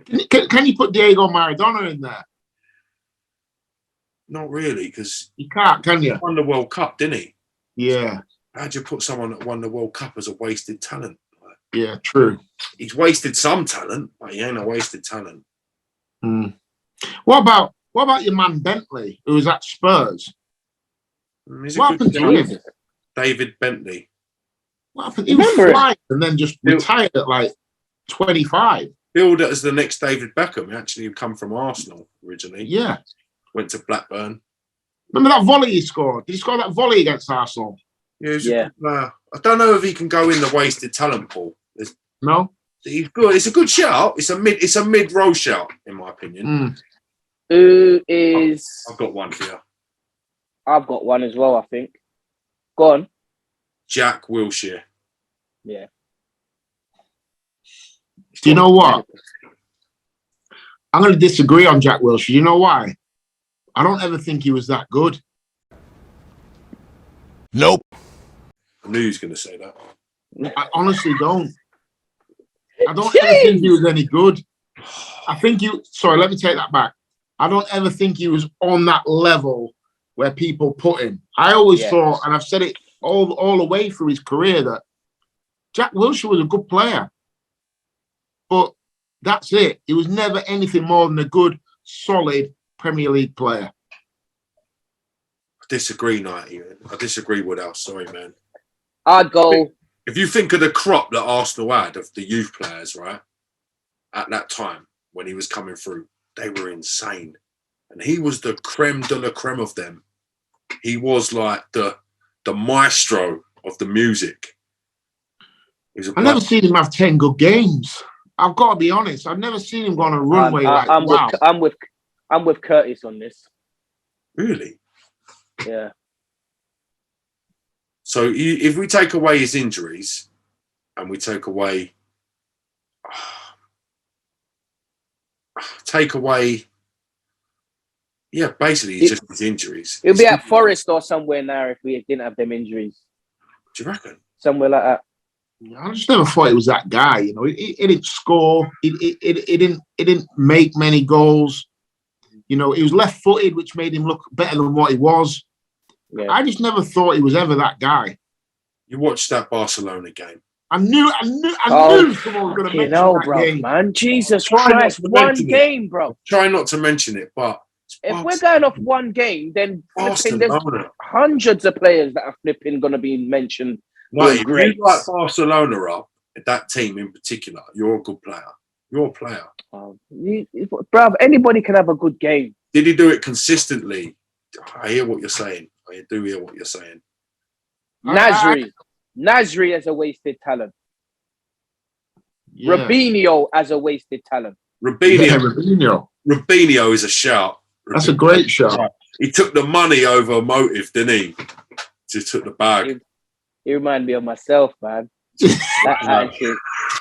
it. Can you put Diego Maradona in there? Not really, because you can't, can you? He won the World Cup, didn't he? Yeah. How'd you put someone that won the World Cup as a wasted talent? Yeah, true. He's wasted some talent, but he ain't a wasted talent. What about your man Bentley, who was at Spurs? He's what happened to him? David Bentley. What happened? He was flying and then just retired at like 25. Billed as the next David Beckham. He actually come from Arsenal originally. Yeah. Went to Blackburn. Remember that volley he scored? Did he score that volley against Arsenal? Yeah, he's a good player. I don't know if he can go in the wasted talent pool. No? He's good. It's a good shout. It's a mid-row shout, in my opinion. Who is... I've got one here. I've got one as well, I think. Go on. Jack Wilshere. Yeah. Do you know what? I'm going to disagree on Jack Wilshere. You know why? I don't ever think he was that good. Nope. I knew he was going to say that. I honestly don't. I don't ever think he was any good. I think sorry, let me take that back. I don't ever think he was on that level where people put him. I always thought, and I've said it all the way through his career, that Jack Wilshere was a good player. But that's it. He was never anything more than a good, solid Premier League player. I disagree, Nighty. I disagree with Al. Sorry, man. I'd go... If you think of the crop that Arsenal had of the youth players, right, at that time when he was coming through, they were insane. And he was the creme de la creme of them. He was like the maestro of the music. I've never seen him have 10 good games. I've got to be honest. I've never seen him go on a runway I'm with Curtis on this. Really? Yeah. So if we take away his injuries and we take away, basically just his injuries. He'll be at Forest or somewhere now if we didn't have them injuries. Do you reckon? Somewhere like that. I just never thought he was that guy. You know, he didn't score. He didn't make many goals. You know, he was left-footed, which made him look better than what he was. Yeah. I just never thought he was ever that guy. You watched that Barcelona game. I knew someone was going to mention that game. Man, Jesus Christ, one game, bro. Try not to mention it, but if we're going off one game, then there's hundreds of players that are flipping going to be mentioned. Like, if you like Barcelona up, that team in particular, you're a good player. You're a player. Bro, anybody can have a good game. Did he do it consistently? I hear what you're saying. I do hear what you're saying. Nasri as a wasted talent. Yeah. Robinho as a wasted talent. Robinho is a shout. That's a great shout. He took the money over motive, didn't he? Just took the bag. He reminded me of myself, man. That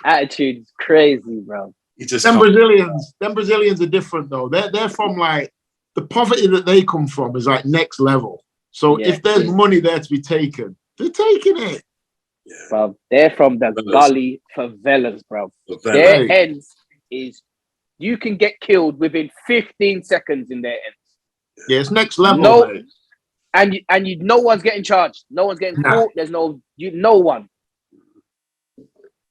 attitude is crazy, bro. Them Brazilians are different though. They're from like the poverty that they come from is like next level. So if there's money there to be taken, they're taking it. Yeah. Bro, they're from the gully favelas, bro. Their ends is you can get killed within 15 seconds in their ends. Yeah, it's next level. No one's getting charged. No one's getting caught. There's no one.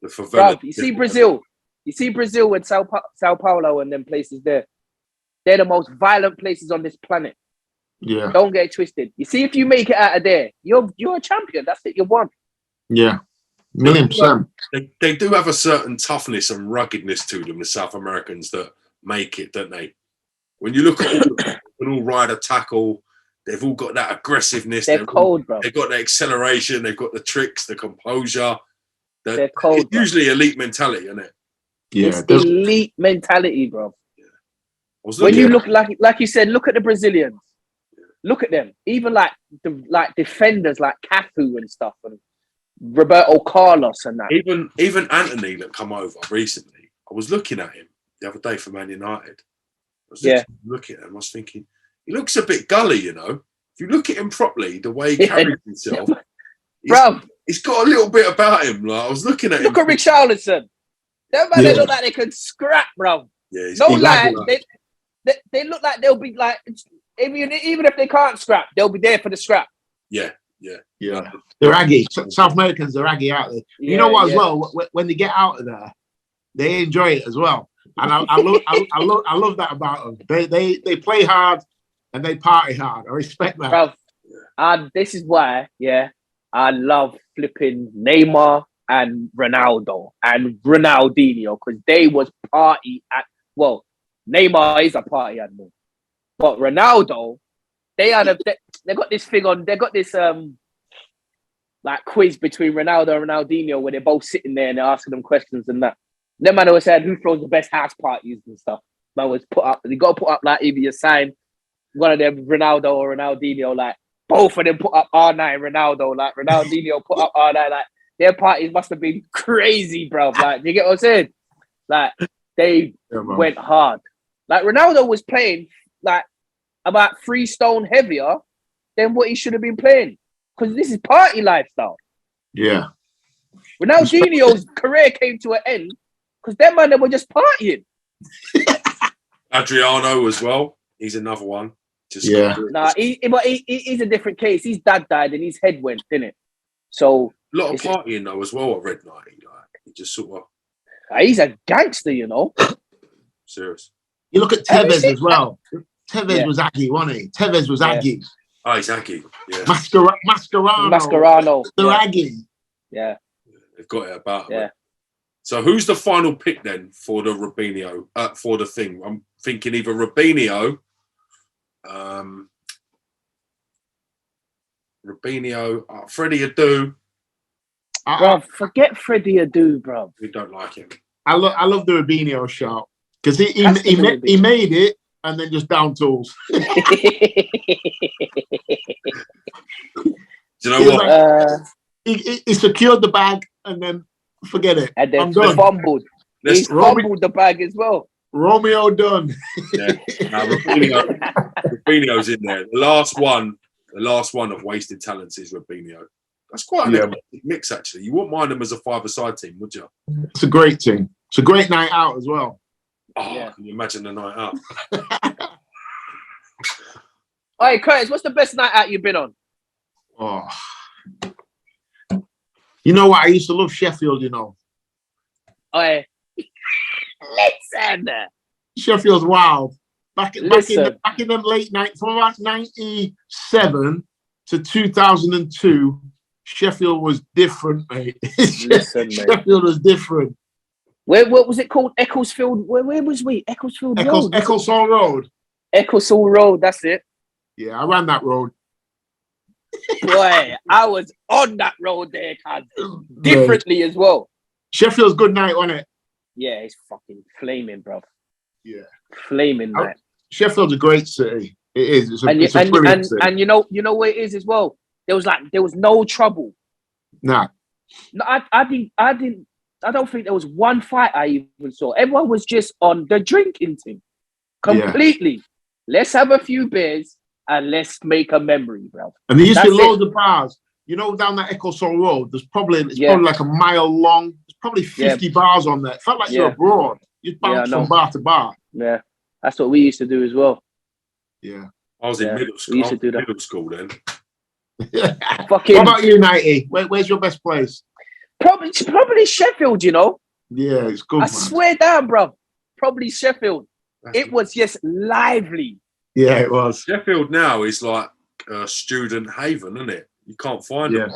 The favela. Bro, you see Brazil. You see Brazil and Sao Paulo and them places there. They're the most violent places on this planet. Yeah. Don't get it twisted. You see, if you make it out of there, you're a champion. That's it. You won. Yeah. 1,000,000%. They do have a certain toughness and ruggedness to them, the South Americans, that make it, don't they? When you look at all ride a tackle, they've all got that aggressiveness. They're cold, bro. They've got the acceleration. They've got the tricks, the composure. They're cold. It's usually elite mentality, isn't it? Yeah, it's elite mentality, bro. Yeah. When you look like you said, look at the Brazilians. Look at them. Even like defenders like Cafu and stuff, and Roberto Carlos and that. Even Anthony that come over recently. I was looking at him the other day for Man United. I was looking at him. I was thinking, he looks a bit gully, you know. If you look at him properly, the way he carries himself, he's got a little bit about him. Like I was looking at him. Look at Richarlison. Them man, they look like they can scrap, bro. Yeah, no lie, they look like they'll be like, even if they can't scrap, they'll be there for the scrap. Yeah. They're aggy. South Americans are aggy out there. You know what? As well, when they get out of there, they enjoy it as well. And I love that about them. They play hard and they party hard. I respect that. Bro, this is why, I love flipping Neymar and Ronaldo and Ronaldinho because they was party at. Well, Neymar is a party animal, but Ronaldo, they got this thing on. They got this like quiz between Ronaldo and Ronaldinho where they're both sitting there and they're asking them questions and that. Then man was saying who throws the best house parties and stuff. Man was put up. You got to put up like either you sign one of them Ronaldo or Ronaldinho. Like both of them put up R9 Ronaldo. Like Ronaldinho put up R9. Like their parties must have been crazy, bro. Like you get what I'm saying? Like they went hard. Like Ronaldo was playing like about 3 stone heavier than what he should have been playing because this is party lifestyle. Yeah. Ronaldinho's career came to an end because them man, they were just partying. Adriano as well. He's another one. He's a different case. His dad died and his head went, didn't it? So a lot of partying though as well at Red Knight. Like he just sort of. He's a gangster, you know. Serious. You look at Tevez as well. Tevez was Aggie, wasn't he? Tevez was Aggie. Oh, he's Aggie. Yeah. Mascherano. They're Aggie. Yeah. They've got it about him. Yeah. So who's the final pick then for the Robinho? For the thing, I'm thinking either Robinho, Freddie Adu. Bro, forget Freddie Adu, bro. We don't like him. I love the Robinho shot because he made it and then just down tools. Do you know what? He secured the bag and then forget it. And then fumbled. He fumbled the bag as well. Romeo done. Yeah. Now, Robinho's in there. The last one of wasted talents is Robinho. That's quite an eclectic mix, actually. You wouldn't mind them as a 5-a-side team, would you? It's a great team. It's a great night out as well. Oh, can you imagine the night out? Hey, Curtis, what's the best night out you've been on? Oh. You know what? I used to love Sheffield, you know. Hey. Listen. Sheffield's wild. Back in them late nights, from about 97 to 2002, Sheffield was different, mate. Listen, Sheffield was different. What was it called? Ecclesfield. Where was we? Ecclesfield Road. Ecclesall Road. Ecclesall Road. That's it. Yeah, I ran that road. Boy, I was on that road there, differently as well. Sheffield's good night, wasn't it? Yeah, it's fucking flaming, bro. Yeah, flaming night. Sheffield's a great city. It is. It's a brilliant city. And you know what it is as well. There was no trouble. Nah. No, I don't think there was one fight I even saw. Everyone was just on the drinking thing. Completely. Yeah. Let's have a few beers and let's make a memory, bro. And there used to be loads of bars. You know, down that Ecclesall Road, there's probably like a mile long. There's probably 50 bars on there. It felt like you're abroad. You bounce from bar to bar. Yeah. That's what we used to do as well. Yeah. I was in middle school. We used to do that. Middle school then. What about you, Nighty? Where's your best place? Probably Sheffield, you know. Yeah, it's good. I swear down, bro. Probably Sheffield. It was just lively. Yeah, it was. Sheffield now is like a student haven, isn't it? You can't find them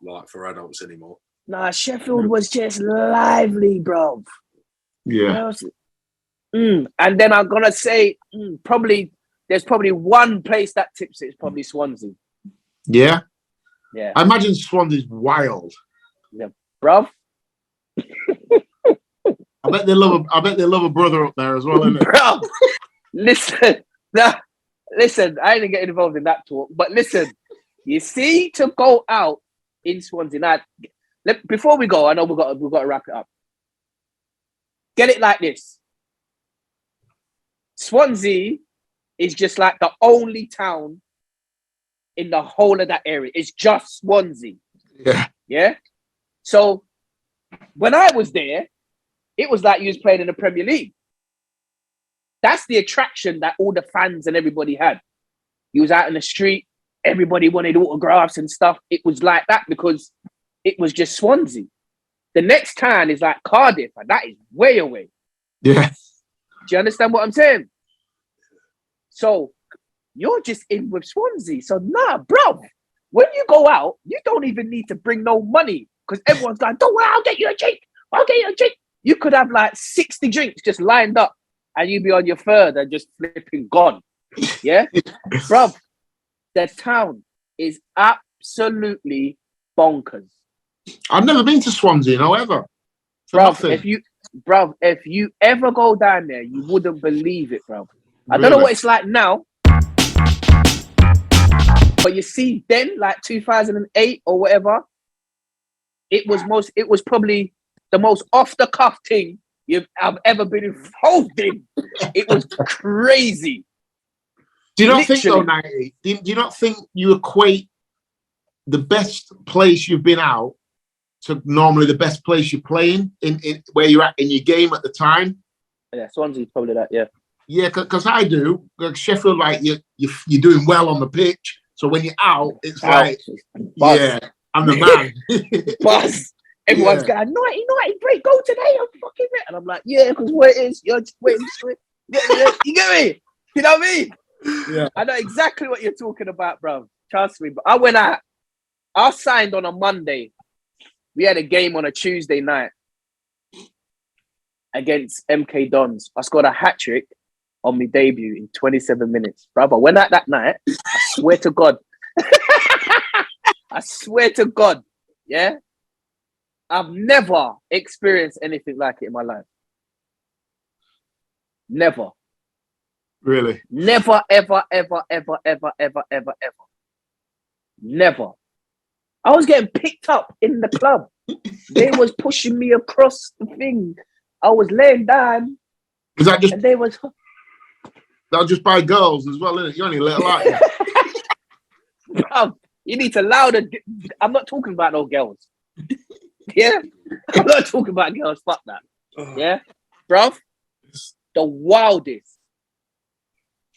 like for adults anymore. Nah, Sheffield was just lively, bro. Yeah. And then I'm gonna say there's probably one place that tips it. It's probably Swansea. Yeah. Yeah. I imagine Swansea's wild. Yeah, bruv. I bet they love a brother up there as well, innit? Bro, listen. I ain't getting involved in that talk. But listen, you see, to go out in Swansea now. Before we go, I know we've got to wrap it up. Get it like this: Swansea is just like the only town in the whole of that area. It's just Swansea. Yeah. Yeah. So when I was there, it was like you was playing in the Premier League. That's the attraction that all the fans and everybody had. You was out in the street, everybody wanted autographs and stuff. It was like that because it was just Swansea. The next town is like Cardiff, and that is way away. Yeah. Do you understand what I'm saying? So you're just in with Swansea. So nah, bro. When you go out, you don't even need to bring no money because everyone's like, don't worry, I'll get you a drink. I'll get you a drink. You could have like 60 drinks just lined up and you'd be on your third and just flipping gone. Yeah? Bro, the town is absolutely bonkers. I've never been to Swansea, ever. If you ever go down there, you wouldn't believe it, bro. I don't know what it's like now, but you see, then like 2008 or whatever, it was probably the most off the cuff thing I've ever been involved in. It was crazy. Do you not think though, 90? Do you not think you equate the best place you've been out to normally the best place you're playing in where you're at in your game at the time? Yeah, Swansea's probably that. Yeah. Yeah, because I do. Like Sheffield, like you're doing well on the pitch. So when you're out, it's like, Buzz. yeah, I'm the man. Buzz. Everyone's going, 90, break, go today. I'm fucking it. And I'm like, yeah, because what it is, you're just waiting for it. You get me? You know what I mean? Yeah. I know exactly what you're talking about, bro. Trust me. But I went out. I signed on a Monday. We had a game on a Tuesday night against MK Dons. I scored a hat-trick on my debut in 27 minutes. Brother, went out that night. I swear to God. I swear to God. Yeah? I've never experienced anything like it in my life. Never. Really? Never, ever, ever, ever, ever, ever, ever, ever. Never. I was getting picked up in the club. They was pushing me across the thing. I was laying down. Was that just? And they was. That was just by girls as well, isn't it? You only little like Bro, you need to louder. I'm not talking about no girls. Yeah, I'm not talking about girls. Fuck that. Yeah, bro. The wildest.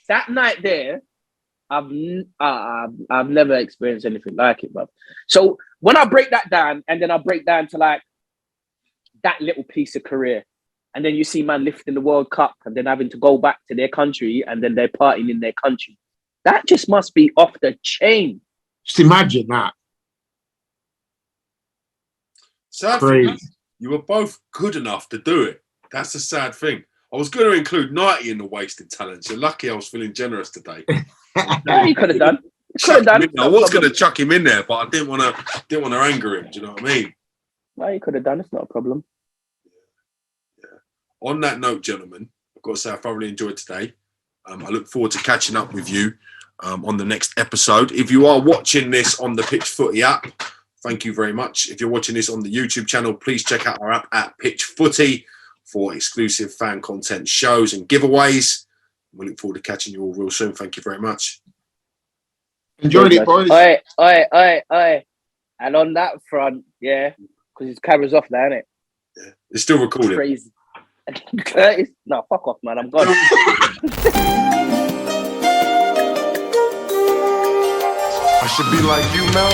That night there, I've never experienced anything like it, bro. So when I break that down, and then I break down to like that little piece of career, and then you see man lifting the World Cup, and then having to go back to their country, and then they're partying in their country. That just must be off the chain. Just imagine that. Sad thing, you were both good enough to do it. That's the sad thing. I was going to include 90 in the wasted talents. You're lucky I was feeling generous today. Yeah, you could have done. I was going to chuck him in there, but I didn't want to anger him. Do you know what I mean? No, you could have done. It's not a problem. Yeah. On that note, gentlemen, I've got to say I thoroughly enjoyed today. I look forward to catching up with you on the next episode. If you are watching this on the Pitch Footy app, thank you very much. If you're watching this on the YouTube channel, please check out our app at Pitch Footy for exclusive fan content, shows and giveaways. We look forward to catching you all real soon. Thank you very much. Enjoyed it, boys. Aye. And on that front, yeah, because his camera's off now, isn't it? Yeah. It's still recording. Crazy. Curtis, no, fuck off, man. I'm gone. I should be like you, Mel.